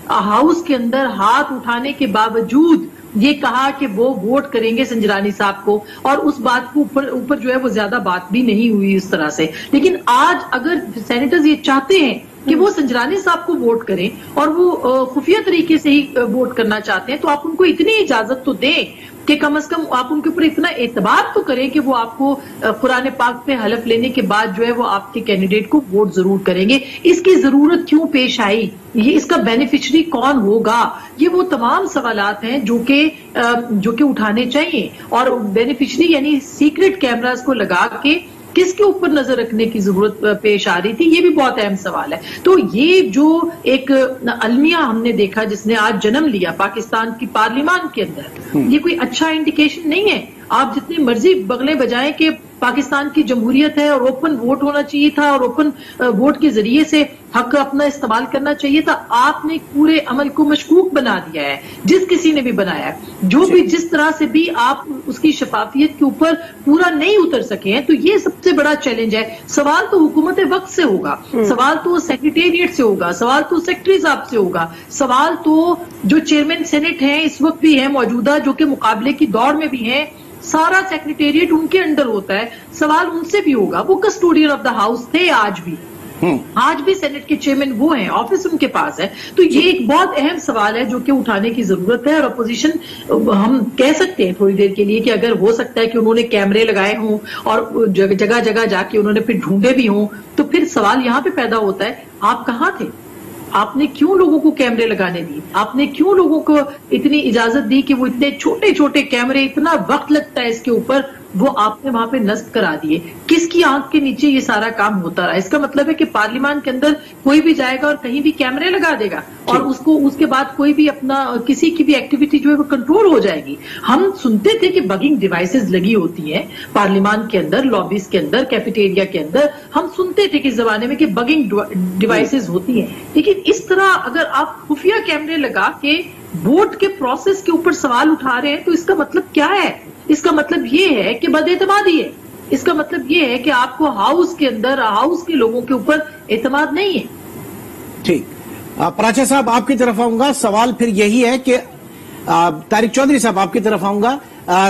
हाउस के अंदर हाथ उठाने के बावजूद ये कहा कि वो वोट करेंगे संजरानी साहब को, और उस बात को ऊपर जो है वो ज्यादा बात भी नहीं हुई इस तरह से। लेकिन आज अगर सेनेटर्स ये चाहते हैं کہ وہ संजरानी साहब को वोट करें और वो खुफिया तरीके से ही वोट करना चाहते हैं, तो आप उनको इतनी इजाजत तो दें कि कम से कम आप उनके ऊपर इतना एतबार तो करें कि वो आपको कुरान पाक पे हलफ लेने के बाद जो है वो आपके कैंडिडेट को वोट जरूर करेंगे। इसकी जरूरत क्यों पेश आई, ये इसका बेनिफिशरी कौन होगा, ये वो तमाम सवालात हैं जो कि उठाने चाहिए। और बेनिफिशरी यानी सीक्रेट कैमरास को लगा के किसके ऊपर नजर रखने की जरूरत पेश आ रही थी, ये भी बहुत अहम सवाल है। तो ये जो एक अलमिया हमने देखा जिसने आज जन्म लिया पाकिस्तान की पार्लियामान के अंदर, ये कोई अच्छा इंडिकेशन नहीं है। आप जितनी मर्जी बगले बजाएं कि पाकिस्तान की जमहूरियत है और ओपन वोट होना चाहिए था और ओपन वोट के जरिए से हक अपना इस्तेमाल करना चाहिए था, आपने पूरे अमल को मशकूक बना दिया है, जिस किसी ने भी बनाया है। जो भी जिस तरह से भी आप उसकी शफाफियत के ऊपर पूरा नहीं उतर सके हैं, तो ये सबसे बड़ा चैलेंज है। सवाल तो हुकूमत वक्त से होगा, सवाल तो सेक्रेटेरिएट से होगा, सवाल तो सेक्रेटरी साहब से होगा, सवाल तो जो चेयरमैन सेनेट हैं इस वक्त भी है मौजूदा, जो कि मुकाबले की दौड़ में भी हैं, सारा सेक्रेटेरिएट उनके अंडर होता है, सवाल उनसे भी होगा। वो कस्टोडियन ऑफ द हाउस थे, आज भी सेनेट के चेयरमैन वो हैं, ऑफिस उनके पास है। तो ये एक बहुत अहम सवाल है जो कि उठाने की जरूरत है। और अपोजिशन हम कह सकते हैं थोड़ी देर के लिए कि अगर हो सकता है कि उन्होंने कैमरे लगाए हों और जगह जगह जाके उन्होंने फिर ढूंढे भी हों, तो फिर सवाल यहाँ पे पैदा होता है, आप कहाँ थे, आपने क्यों लोगों को कैमरे लगाने दिए, आपने क्यों लोगों को इतनी इजाजत दी कि वो इतने छोटे छोटे कैमरे, इतना वक्त लगता है इसके ऊपर, वो आपने वहां पे नस्ब करा दिए। किसकी आंख के नीचे ये सारा काम होता रहा? इसका मतलब है कि पार्लियामान के अंदर कोई भी जाएगा और कहीं भी कैमरे लगा देगा और उसके बाद कोई भी अपना किसी की भी एक्टिविटी जो है वो कंट्रोल हो जाएगी। हम सुनते थे कि बगिंग डिवाइसेस लगी होती हैं पार्लियामान के अंदर, लॉबीज के अंदर, कैफेटेरिया के अंदर, हम सुनते थे कि जमाने में कि बगिंग डिवाइसेस होती हैं। लेकिन इस तरह अगर आप खुफिया कैमरे लगा के वोट के प्रोसेस के ऊपर सवाल उठा रहे हैं, तो इसका मतलब क्या है? इसका मतलब ये है कि बदएतमादी है। इसका मतलब ये है कि आपको हाउस के अंदर, हाउस के लोगों के ऊपर एतमाद नहीं है। ठीक, प्राचा साहब आपकी तरफ आऊंगा। सवाल फिर यही है कि तारिक चौधरी साहब आपकी तरफ आऊंगा।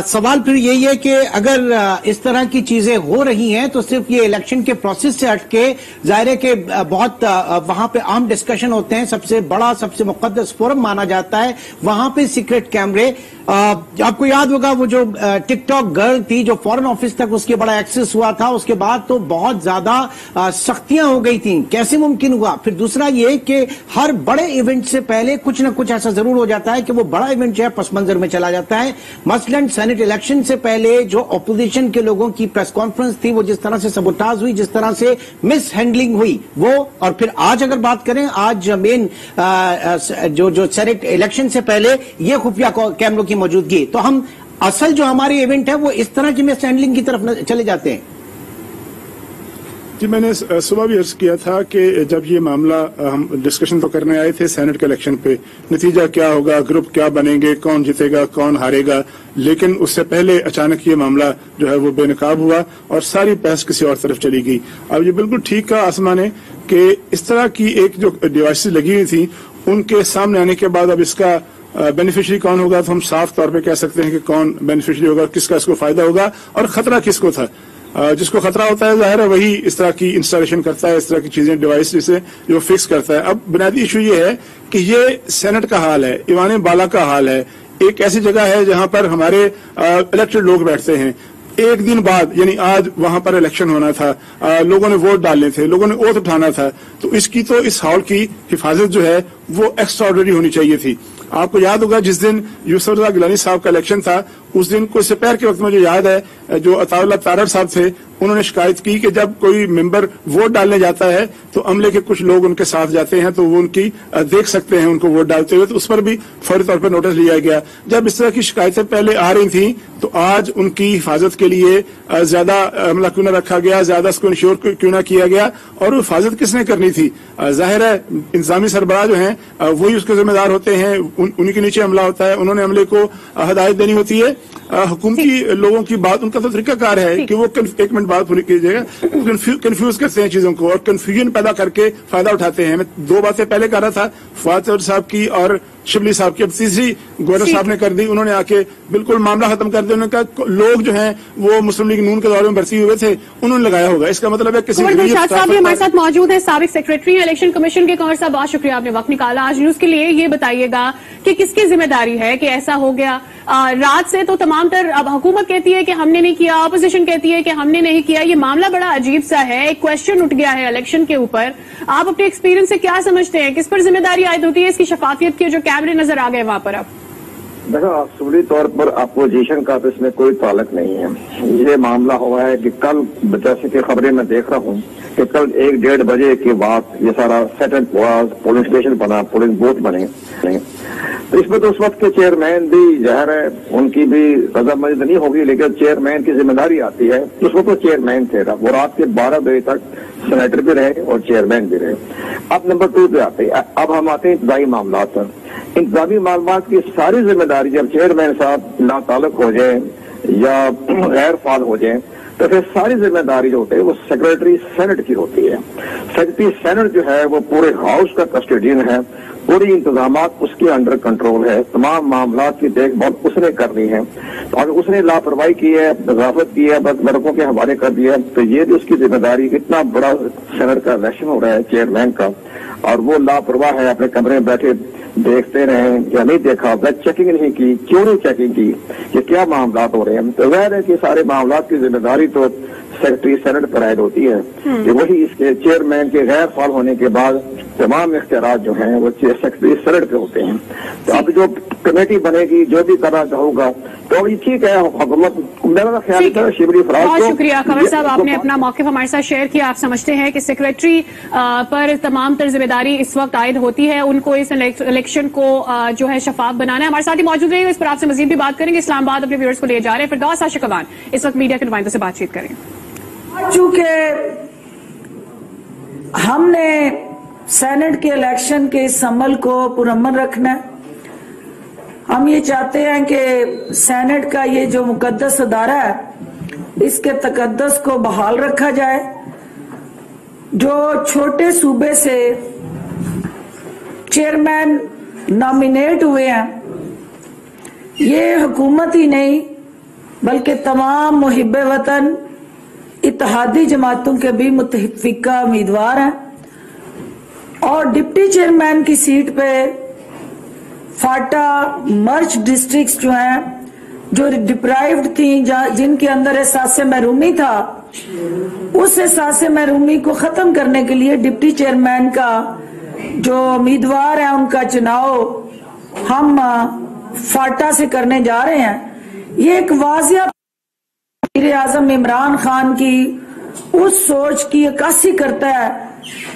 सवाल फिर यही है कि अगर इस तरह की चीजें हो रही हैं तो सिर्फ ये इलेक्शन के प्रोसेस से हटके जाहिर है कि बहुत वहां पे आम डिस्कशन होते हैं, सबसे बड़ा सबसे मुकद्दस फोरम माना जाता है, वहां पे सीक्रेट कैमरे। आपको याद होगा वो जो टिकटॉक गर्ल थी जो फॉरेन ऑफिस तक उसके बड़ा एक्सेस हुआ था, उसके बाद तो बहुत ज्यादा सख्तियां हो गई थी, कैसे मुमकिन हुआ? फिर दूसरा ये कि हर बड़े इवेंट से पहले कुछ न कुछ ऐसा जरूर हो जाता है कि वो बड़ा इवेंट जो है पस मंजर में चला जाता है। मसलन सेनेट इलेक्शन से पहले जो अपोजिशन के लोगों की प्रेस कॉन्फ्रेंस थी, वो जिस तरह से सबोटाज हुई, जिस तरह से मिस हैंडलिंग हुई वो, और फिर आज अगर बात करें, आज मेन जो सेनेट इलेक्शन से पहले ये खुफिया कैमरों की मौजूदगी, तो हम असल जो हमारी इवेंट है वो इस तरह की मिस हैंडलिंग की तरफ चले जाते हैं। जी, मैंने सुबह भी अर्ज किया था कि जब ये मामला हम डिस्कशन तो करने आए थे सेनेट के इलेक्शन पे, नतीजा क्या होगा, ग्रुप क्या बनेंगे, कौन जीतेगा, कौन हारेगा, लेकिन उससे पहले अचानक ये मामला जो है वो बेनकाब हुआ और सारी बहस किसी और तरफ चली गई। अब ये बिल्कुल ठीक कहा आसमा ने कि इस तरह की एक जो डिवाइसेस लगी हुई थी उनके सामने आने के बाद अब इसका बेनिफिशियरी कौन होगा, तो हम साफ तौर पे कह सकते हैं कि कौन बेनिफिशियरी होगा, किसका इसको फायदा होगा और खतरा किसको था। जिसको खतरा होता है जाहिर है वही इस तरह की इंस्टॉलेशन करता है, इस तरह की चीजें डिवाइस जिसे जो फिक्स करता है। अब बुनियादी इशू ये है कि ये सेनेट का हाल है, ईवान बाला का हाल है, एक ऐसी जगह है जहां पर हमारे इलेक्टेड लोग बैठते हैं। एक दिन बाद यानी आज वहां पर इलेक्शन होना था, लोगों ने वोट डालने थे, लोगों ने ओथ उठाना था, तो इसकी तो इस हॉल की हिफाजत जो है वो एक्स्ट्राऑर्डिनरी होनी चाहिए थी। आपको याद होगा जिस दिन यूसुफ रज़ा गिलानी साहब का इलेक्शन था, उस दिन को दोपहर के वक्त मुझे याद है जो अताउल्लाह तारड़ साहब थे उन्होंने शिकायत की कि जब कोई मेंबर वोट डालने जाता है तो अमले के कुछ लोग उनके साथ जाते हैं, तो वो उनकी देख सकते हैं उनको वोट डालते हुए, तो उस पर भी फौरी तौर पर नोटिस लिया गया। जब इस तरह की शिकायतें पहले आ रही थी तो आज उनकी हिफाजत के लिए ज्यादा अमला क्यों न रखा गया, ज्यादा उसको इंश्योर क्यों न किया गया, और हिफाजत किसने करनी थी? जाहिर है इंतजामी सरबराह जो हैं वही उसके जिम्मेदार होते हैं, उन्हीं के नीचे अमला होता है, उन्होंने अमले को हदायत देनी होती है। हुकूमती लोगों की बात, उनका तो तरीकाकार है कि वो एक मिनट बात पूरी कीजिएगा, कंफ्यूज करते हैं चीजों को और कंफ्यूजन पैदा करके फायदा उठाते हैं। मैं दो बातें पहले कह रहा था, फवाद चौधरी साहब की और शिबली साहब की। अब तीसरी गवर्नर साहब ने कर दी, उन्होंने आके बिल्कुल मामला खत्म कर दिया। उन्होंने कहा लोग जो हैं वो मुस्लिम लीग नून के दौरे में भर्ती हुए थे, उन्होंने लगाया होगा। इसका मतलब है किसी साहब भी हमारे साथ मौजूद है, साबिक सेक्रेटरी इलेक्शन कमीशन के। कंवर साहब बहुत शुक्रिया, आपने वक्त निकाला आज न्यूज के लिए। ये बताइएगा कि किसकी जिम्मेदारी है कि ऐसा हो गया? रात से तो तमाम तर अब हुकूमत कहती है कि हमने नहीं किया, अपोजिशन कहती है कि हमने नहीं किया। ये मामला बड़ा अजीब सा है, एक क्वेश्चन उठ गया है इलेक्शन के ऊपर। आप अपने एक्सपीरियंस से क्या समझते हैं, किस पर जिम्मेदारी आयद होती है इसकी शफाफियत के? जो कैमरे नजर आ गए वहां पर अब देखो, असूली तौर पर अपोजिशन का तो इसमें कोई ताल्लुक नहीं है। ये मामला हुआ है कि कल जैसे कि खबरें मैं देख रहा हूँ कि कल 1-1:30 बजे के बाद ये सारा सेटअप हुआ, पोलिंग स्टेशन बना, पोलिंग बूथ बने। तो इसमें तो उस वक्त के चेयरमैन भी ज़ाहिर है उनकी भी रजामंदी नहीं होगी, लेकिन चेयरमैन की जिम्मेदारी आती है। उस वक्त तो चेयरमैन थे, वो रात के 12 बजे तक सेनेटर भी रहे और चेयरमैन भी रहे। अब नंबर 2 पे आते हैं। अब हम आते हैं इंतजामी मामला पर। इंतजामी मामला की सारी जिम्मेदारी जब चेयरमैन साहब नाताल्लुक हो जाए या गैर फाल हो जाए तो फिर सारी जिम्मेदारी जो होती है वो सेक्रेटरी सेनेट की होती है। सेक्रेटरी सेनेट जो है वो पूरे हाउस का कस्टोडियन है, पूरी इंतजामात उसके अंडर कंट्रोल है, तमाम मामला की देखभाल उसने करनी है। तो अगर उसने लापरवाही की है, नजाफत की है, बस लड़कों के हवाले कर दिया तो ये भी उसकी जिम्मेदारी। इतना बड़ा सेनेट का इलेक्शन हो रहा है चेयरमैन का और वो लापरवाह है, अपने कमरे में बैठे देखते रहे या नहीं देखा, चेकिंग नहीं की, क्यों नहीं चेकिंग की कि क्या मामला हो रहे हैं। तो जाहिर है कि सारे मामला की जिम्मेदारी तो सेक्रेटरी सेनेट पर आयद होती है कि वही इसके चेयरमैन के गैर फाल होने के बाद तमाम इख्तियारात जो हैं वो सेक्रेटरी सेनेट पे होते हैं। तो अब जो कमेटी बनेगी, जो भी करना चाहूंगा तो ये ठीक है। हुकूमत मेरा ख्याल था शिबली फराज को। बहुत शुक्रिया कंवर साहब, आपने अपना मौक़िफ़ हमारे साथ शेयर किया। आप समझते हैं कि सेक्रेटरी पर तमाम तर जिम्मेदारी इस वक्त आयद होती है, उनको इस इलेक्शन को जो है शफाफ बनाना है। हमारे साथ ही मौजूद रहेंगे, इस पर आपसे मजीद भी बात करेंगे। इस्लामाबाद अपने व्यूअर्स को ले जा रहे हैं। फिरदौस आशिक अवान इस वक्त मीडिया के नुमाइंदों से बातचीत करें। चूंकि हमने सेनेट के इलेक्शन के इस अमल को पुरअमन रखना है, हम ये चाहते हैं कि सेनेट का ये जो मुकद्दस अदारा है इसके तकद्दस को बहाल रखा जाए। जो छोटे सूबे से चेयरमैन नॉमिनेट हुए हैं, ये हुकूमत ही नहीं बल्कि तमाम मुहिब्बे वतन इत्तेहादी जमातों के भी मुतफिका उम्मीदवार हैं। और डिप्टी चेयरमैन की सीट पे फाटा मर्च डिस्ट्रिक्ट्स जो हैं, जो डिप्राइव्ड थी, जिनके अंदर एहसास महरूमी था, उस एहसास महरूमी को खत्म करने के लिए डिप्टी चेयरमैन का जो उम्मीदवार है उनका चुनाव हम फाटा से करने जा रहे हैं। ये एक वाजिया वज़ीर आज़म इमरान खान की उस सोच की अक्कासी करता है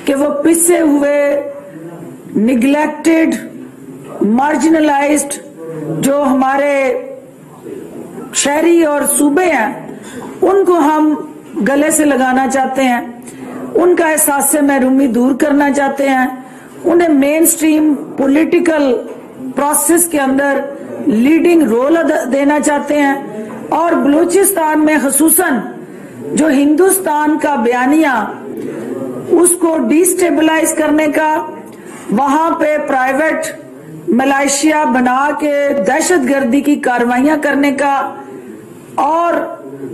कि वो पिछे हुए, निग्लेक्टेड, मार्जिनलाइज्ड जो हमारे शहरी और सूबे हैं उनको हम गले से लगाना चाहते हैं, उनका एहसास महरूमी दूर करना चाहते हैं, उन्हें मेन स्ट्रीम पॉलिटिकल प्रोसेस के अंदर लीडिंग रोल देना चाहते हैं। और बलूचिस्तान में खसूसन जो हिंदुस्तान का बयानिया उसको डिस्टेबलाइज करने का, वहां पे प्राइवेट मलेशिया बना के दहशतगर्दी की कार्रवाइयां करने का, और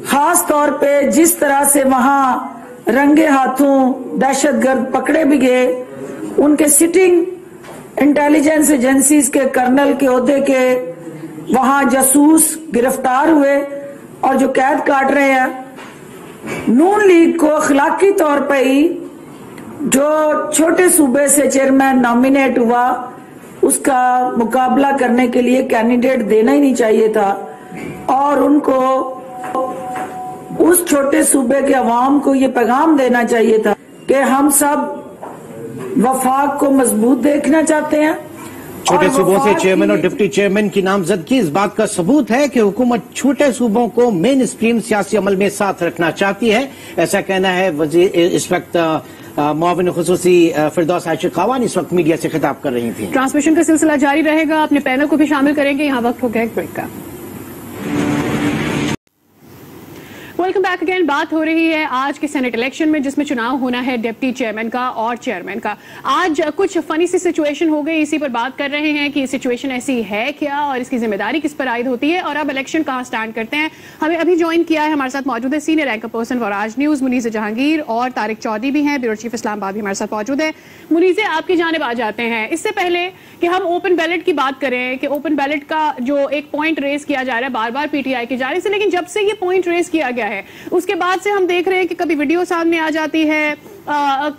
खास तौर पे जिस तरह से वहां रंगे हाथों दहशतगर्द पकड़े भी गए, उनके सिटिंग इंटेलिजेंस एजेंसीज के कर्नल के ओहदे के वहां जासूस गिरफ्तार हुए और जो कैद काट रहे हैं। नून लीग को अखलाकी तौर पर ही जो छोटे सूबे से चेयरमैन नॉमिनेट हुआ उसका मुकाबला करने के लिए कैंडिडेट देना ही नहीं चाहिए था, और उनको उस छोटे सूबे के अवाम को ये पैगाम देना चाहिए था कि हम सब वफाक को मजबूत देखना चाहते हैं। छोटे सूबों से चेयरमैन और डिप्टी चेयरमैन की नामजदगी इस बात का सबूत है कि हुकूमत छोटे सूबों को मेन स्ट्रीम सियासी अमल में साथ रखना चाहती है। ऐसा कहना है वजीर इस वक्त मुआविन खुसूसी फिरदौस आशिक अवान इस वक्त मीडिया से खिताब कर रही थी। ट्रांसमिशन का सिलसिला जारी रहेगा, अपने पैनल को भी शामिल करेंगे। यहाँ वक्त हो गया एक ब्रेक का। Welcome back again. बात हो रही है आज के सेनेट इलेक्शन में, जिसमें चुनाव होना है डिप्टी चेयरमैन का और चेयरमैन का। आज कुछ फनी सी सिचुएशन हो गई, इसी पर बात कर रहे हैं कि सिचुएशन ऐसी है क्या और इसकी जिम्मेदारी किस पर आयद होती है और अब इलेक्शन कहां स्टैंड करते हैं। हमें अभी ज्वाइन किया है, हमारे साथ मौजूद है सीनियर एंकर पर्सन फॉर आज न्यूज मुनीज़ जहांगीर और तारिक चौधरी भी हैं, ब्यूरो चीफ इस्लामाबाद भी हमारे साथ मौजूद है। मुनीज़, आपकी जानिब आ जाते हैं। इससे पहले कि हम ओपन बैलेट की बात करें कि ओपन बैलेट का जो एक पॉइंट रेस किया जा रहा है बार बार पीटीआई की जानिब से, लेकिन जब से ये पॉइंट रेस किया गया है उसके बाद से हम देख रहे हैं कि कभी वीडियो सामने आ जाती है,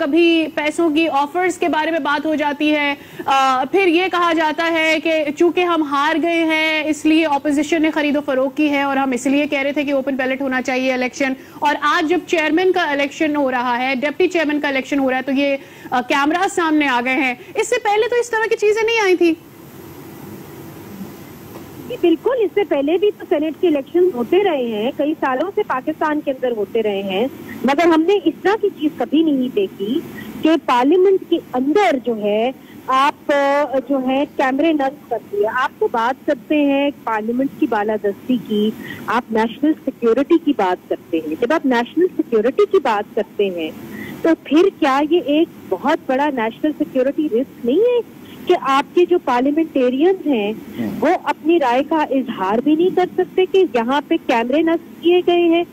कभी पैसों की ऑफर्स के बारे में बात हो जाती है, फिर ये कहा जाता है कि चूंकि हम हार गए हैं इसलिए ऑपोजिशन ने खरीदो फरोख्त की है और हम इसलिए कह रहे थे कि ओपन बैलेट होना चाहिए इलेक्शन। और आज जब चेयरमैन का इलेक्शन हो रहा है, डिप्टी चेयरमैन का इलेक्शन हो रहा है, तो ये कैमरा सामने आ गए हैं। इससे पहले तो इस तरह की चीजें नहीं आई थी। बिल्कुल, इससे पहले भी तो सेनेट के इलेक्शन होते रहे हैं, कई सालों से पाकिस्तान के अंदर होते रहे हैं, मगर हमने इस तरह की चीज कभी नहीं देखी कि पार्लियामेंट के अंदर जो है आप जो है कैमरे नस्ब कर दिए। आप तो बात करते हैं पार्लियामेंट की बालादस्ती की, आप नेशनल सिक्योरिटी की बात करते हैं। जब आप नेशनल सिक्योरिटी की बात करते हैं तो फिर क्या ये एक बहुत बड़ा नेशनल सिक्योरिटी रिस्क नहीं है कि आपके जो पार्लियामेंटेरियंस हैं वो अपनी राय का इजहार भी नहीं कर सकते कि यहाँ पे कैमरे नस्ब किए गए हैं?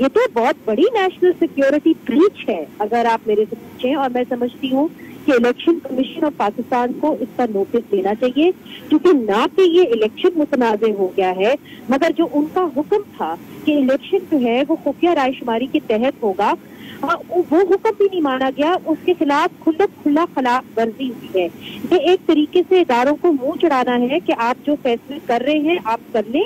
ये तो बहुत बड़ी नेशनल सिक्योरिटी ब्रीच है अगर आप मेरे से पूछें। और मैं समझती हूँ कि इलेक्शन कमीशन ऑफ पाकिस्तान को इसका नोटिस देना चाहिए, क्योंकि ना कि ये इलेक्शन मुतनाज़े हो गया है, मगर जो उनका हुक्म था कि इलेक्शन जो है वो खुफिया रायशुमारी के तहत होगा, वो हुक्म भी नहीं माना गया, उसके खिलाफ खुला खिलाफ वर्जी हुई है। ये एक तरीके से इदारों को मुंह चढ़ाना है कि आप जो फैसले कर रहे हैं आप कर लें,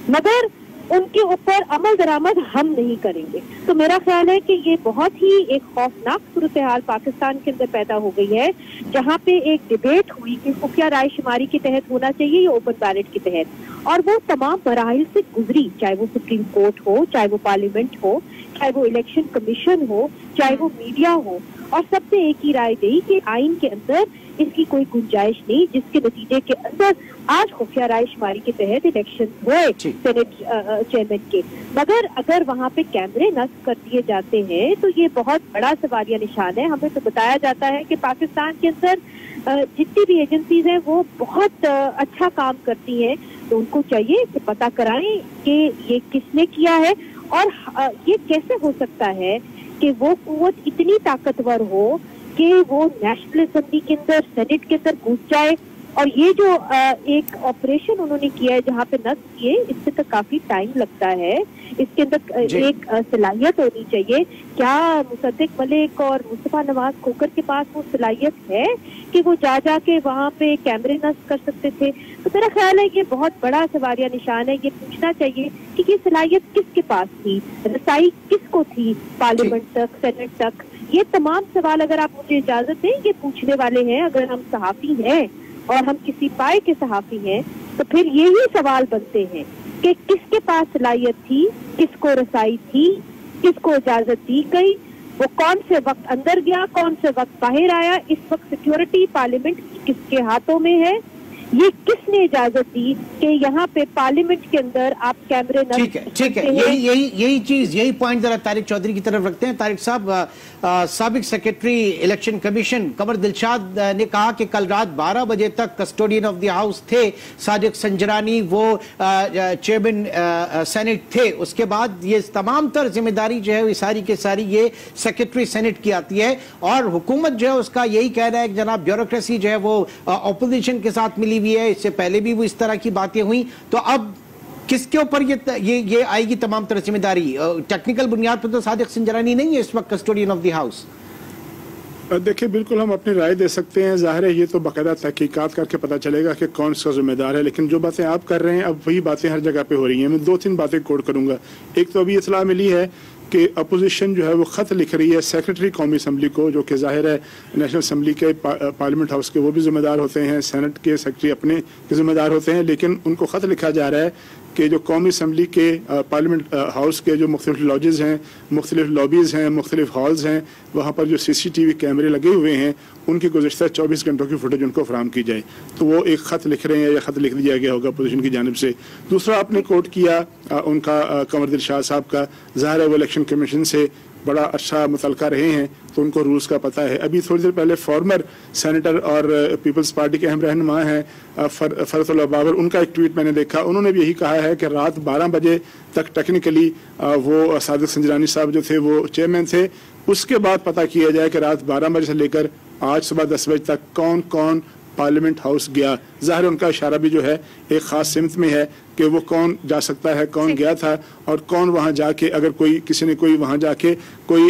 मगर उनके ऊपर अमल दरामद हम नहीं करेंगे। तो मेरा ख्याल है कि ये बहुत ही एक खौफनाक सूरत हाल पाकिस्तान के अंदर पैदा हो गई है, जहाँ पे एक डिबेट हुई कि खुफिया राय शुमारी के तहत होना चाहिए या ओपन बैलेट के तहत, और वो तमाम मराहिल से गुजरी, चाहे वो सुप्रीम कोर्ट हो, चाहे वो पार्लियामेंट हो, चाहे वो इलेक्शन कमीशन हो, चाहे वो मीडिया हो, और सबसे एक ही राय दी कि आइन के अंदर इसकी कोई गुंजाइश नहीं, जिसके नतीजे के अंदर आज खुफिया राय शुमारी के तहत इलेक्शन हुए सेनेट चेयरमैन के। मगर अगर वहाँ पे कैमरे नस्ब कर दिए जाते हैं तो ये बहुत बड़ा सवालिया निशान है। हमें तो बताया जाता है कि पाकिस्तान के अंदर जितनी भी एजेंसीज हैं वो बहुत अच्छा काम करती हैं, तो उनको चाहिए कि पता कराएं कि ये किसने किया है और ये कैसे हो सकता है कि वो कुव्वत इतनी ताकतवर हो कि वो नेशनल असेंबली के अंदर, सेनेट के अंदर घुस जाए। और ये जो एक ऑपरेशन उन्होंने किया है जहाँ पे नस्ब किए, इससे तो काफी टाइम लगता है, इसके अंदर एक सलाहियत होनी चाहिए। क्या मुसद्दिक मलिक और मुस्तफा नवाज खोकर के पास वो सलाहियत है कि वो जा के वहाँ पे कैमरे नस्ब कर सकते थे? तो मेरा ख्याल है ये बहुत बड़ा सवालिया निशान है। ये पूछना चाहिए कि ये सलाहियत किसके पास थी, रसाई किसको थी पार्लियामेंट तक, सेनेट तक? ये तमाम सवाल अगर आप मुझे इजाजत दें ये पूछने वाले हैं। अगर हम सहाफी हैं और हम किसी पाए के सहाफी हैं तो फिर यही सवाल बनते हैं कि किसके पास सलाहियत थी, किसको रसाई थी, किसको इजाजत दी गई, वो कौन से वक्त अंदर गया, कौन से वक्त बाहर आया। इस वक्त सिक्योरिटी पार्लियामेंट किसके हाथों में है? ये किसने इजाजत दी कि यहाँ पे पार्लियामेंट के अंदर आप कैमरे न? ठीक है, यही चीज, यही पॉइंट जरा तारिक चौधरी की तरफ रखते हैं। तारिक साहब, साबिक सेक्रेटरी इलेक्शन कमीशन कमर दिलशाद ने कहा कि कल रात 12 बजे तक कस्टोडियन ऑफ द हाउस थे सादिक संजरानी, वो चेयरमैन सेनेट थे। उसके बाद ये तमाम तर जिम्मेदारी जो है ये सारी के सारी ये सेक्रेटरी सेनेट की आती है, और हुकूमत जो है उसका यही कहना है कि जनाब ब्यूरोक्रेसी जो है वो अपोजिशन के साथ मिली हुई है। इससे पहले भी वो इस तरह की बातें हुई, तो अब किसके ऊपर ये आएगी तमाम तरह जिम्मेदारी? टेक्निकल बुनियाद पर तो सादिक संजरानी नहीं है इस वक्त कस्टोडियन ऑफ द हाउस। देखिए, बिल्कुल हम अपनी राय दे सकते हैं, जाहिर है ये तो बाकायदा तहकीकात करके पता चलेगा कि कौन सा जिम्मेदार है, लेकिन जो बातें आप कर रहे हैं अब वही बातें हर जगह पे हो रही हैं। मैं 2-3 बातें कोट करूंगा। एक तो अभी इतला मिली है कि अपोजिशन जो है वो ख़त लिख रही है सेक्रेटरी कौमी असम्बली को, जो कि जाहिर है नेशनल असम्बली के पार्लियामेंट हाउस के वो भी जिम्मेदार होते हैं, सेनेट के सेक्रेटरी अपने जिम्मेदार होते हैं, लेकिन उनको ख़त लिखा जा रहा है کہ جو قومی اسمبلی کے پارلیمنٹ ہاؤس کے جو مختلف لاجز ہیں، مختلف لابیز ہیں، مختلف ہالز ہیں، وہاں پر جو CCTV کیمرے لگے ہوئے ہیں ان کی گزشتہ 24 گھنٹوں کی فوٹیج ان کو فراہم کی جائے. تو وہ ایک خط لکھ رہے ہیں یا خط لکھ دیا گیا ہوگا اپوزیشن کی جانب سے. دوسرا آپ نے کوٹ کیا ان کا قمر دل شاہ صاحب کا، ظاہر ہے وہ الیکشن کمیشن سے بڑا اچھا متعلقہ رہے ہیں تو ان کو رولز کا پتہ ہے. ابھی تھوڑی دیر پہلے فارمر سینیٹر اور پیپلز پارٹی کے اہم رہنما ہیں فرت اللہ بابر، ان کا ایک ٹویٹ میں نے دیکھا. انہوں نے بھی یہی کہا ہے کہ رات 12 بجے تک ٹیکنیکلی وہ صادق سنجرانی صاحب جو تھے وہ چیئرمین تھے. اس کے بعد پتہ کیا جائے کہ رات 12 بجے سے لے کر آج صبح 10 بجے تک کون کون پارلیمنٹ ہاؤس گیا. ظاہر ان کا اشارہ بھی جو ہے ایک خاص سمت میں ہے کہ وہ کون جا سکتا ہے، کون گیا تھا اور کون وہاں جا کے اگر کوئی کسی نے کوئی وہاں جا کے کوئی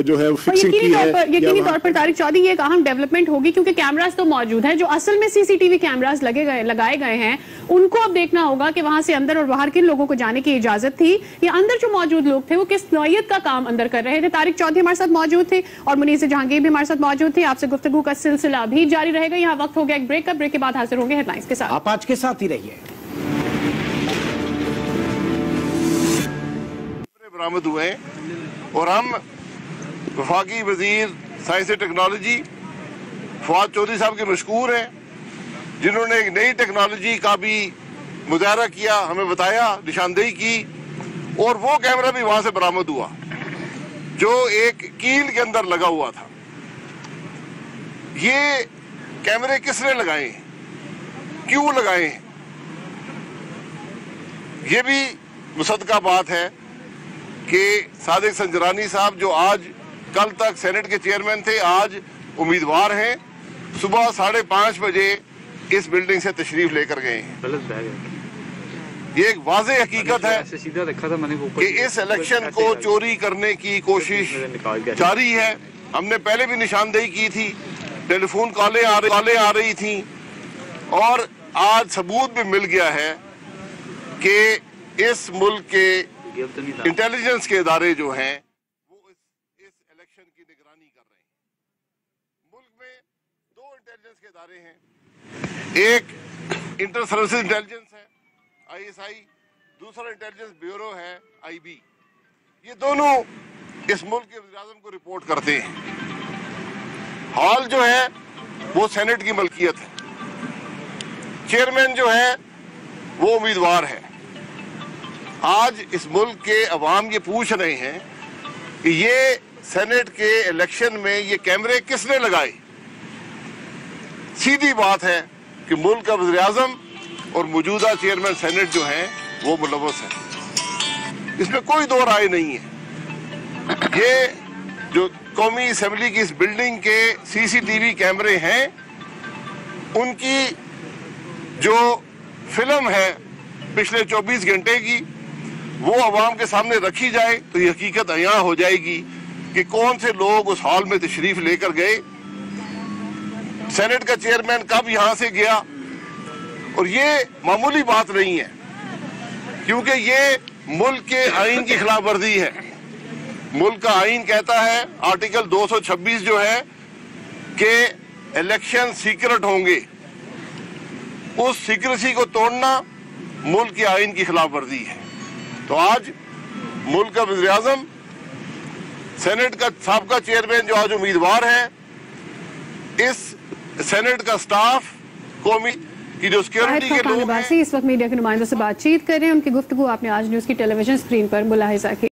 جو ہے فکسنگ کی ہے. یقینی طور پر طارق چودھری یہ ایک اہم ڈیولپمنٹ ہوگی کیونکہ کیمراز تو موجود ہیں. جو اصل میں CCTV کیمراز لگائے گئے ہیں ان کو اب دیکھنا ہوگا کہ وہاں سے اندر اور باہر کن لوگوں کو جانے کی اجازت تھی یا اندر جو موجود لوگ تھے وہ کس نوعیت کا کام اندر کر رہے تھے. طارق چودھری ہمارے ساتھ موجود تھے اور منیز جہانگیر بھی ہمارے ساتھ موجود تھے. آپ سے گفتگو کا سلسلہ بھی جاری رہے گا. یہاں وقت ہو گیا ایک بریک کا. بریک کے بعد حاضر ہوں گے ہیڈ لائنز کے ساتھ. آپ آج کے ساتھ ہی رہیے. برآمد ہوئے ہیں اور ہم وفاقی وزیر سائنس ٹیکنالوجی فواد چودھری صاحب کے مشکور ہیں جنہوں نے ایک نئی ٹیکنالوجی کا بھی مظاہرہ کیا، ہمیں بتایا، نشاندہی کی اور وہ کیمرہ بھی وہاں سے برآمد ہوا جو ایک کیل کے اندر لگا ہوا تھا. یہ کیمرے کس نے لگائے ہیں، کیوں لگائے ہیں، یہ بھی مصدقہ بات ہے کہ صادق سنجرانی صاحب جو آج کل تک سینٹ کے چیئرمین تھے آج امیدوار ہیں، صبح 5:30 بجے اس بلڈنگ سے تشریف لے کر گئے ہیں. یہ ایک واضح حقیقت ہے کہ اس الیکشن کو چوری کرنے کی کوشش جاری ہے. ہم نے پہلے بھی نشاندہی کی تھی، ٹیلی فون کالیں آ رہی تھیں اور آج ثبوت بھی مل گیا ہے کہ اس ملک کے انٹیلیجنس کے ادارے جو ہیں وہ اس الیکشن کی نگرانی کر رہے ہیں. ملک میں 2 انٹیلیجنس کے ادارے ہیں، ایک انٹر سروسز انٹیلیجنس ہے ISI، دوسرا انٹیلیجنس بیورو ہے IB. یہ دونوں اس ملک کے وزیر اعظم کو رپورٹ کرتے ہیں. ہال جو ہے وہ سینٹ کی ملکیت ہے، چیئرمین جو ہے وہ امیدوار ہے. آج اس ملک کے عوام یہ پوچھ رہے ہیں کہ یہ سینٹ کے الیکشن میں یہ کیمرے کس نے لگائے. سیدھی بات ہے کہ ملک کا وزیر اعظم اور موجودہ چیئرمین سینٹ جو ہیں وہ ملوث ہیں، اس میں کوئی دو رائے نہیں ہے. یہ جو قومی اسمبلی کی اس بلڈنگ کے CCTV کیمرے ہیں ان کی جو فلم ہے پچھلے 24 گھنٹے کی وہ عوام کے سامنے رکھی جائے تو یہ حقیقت عیاں ہو جائے گی کہ کون سے لوگ اس ہال میں تشریف لے کر گئے، سینٹ کا چیئرمین کب یہاں سے گیا. اور یہ معمولی بات نہیں ہے کیونکہ یہ ملک کے آئین کی خلاف ورزی ہے. ملک کا آئین کہتا ہے آرٹیکل 226 جو ہے کہ الیکشن سیکرٹ ہوں گے، اس سیکریسی کو توڑنا ملک کے آئین کی خلاف ورزی ہے. تو آج ملک کا وزیر اعظم، سینٹ کا سابقہ چیئرمین جو آج امیدوار ہیں، اس سینٹ کا سٹاف، قومی کی جو سیکیورٹی کے لوگ ہیں، اس وقت میڈیا کے نمائندوں سے بات چیت کر رہے ہیں. ان کی گفتگو آپ نے آج نیوز کی ٹیلی ویژن اسکرین پر ملاحظہ کی.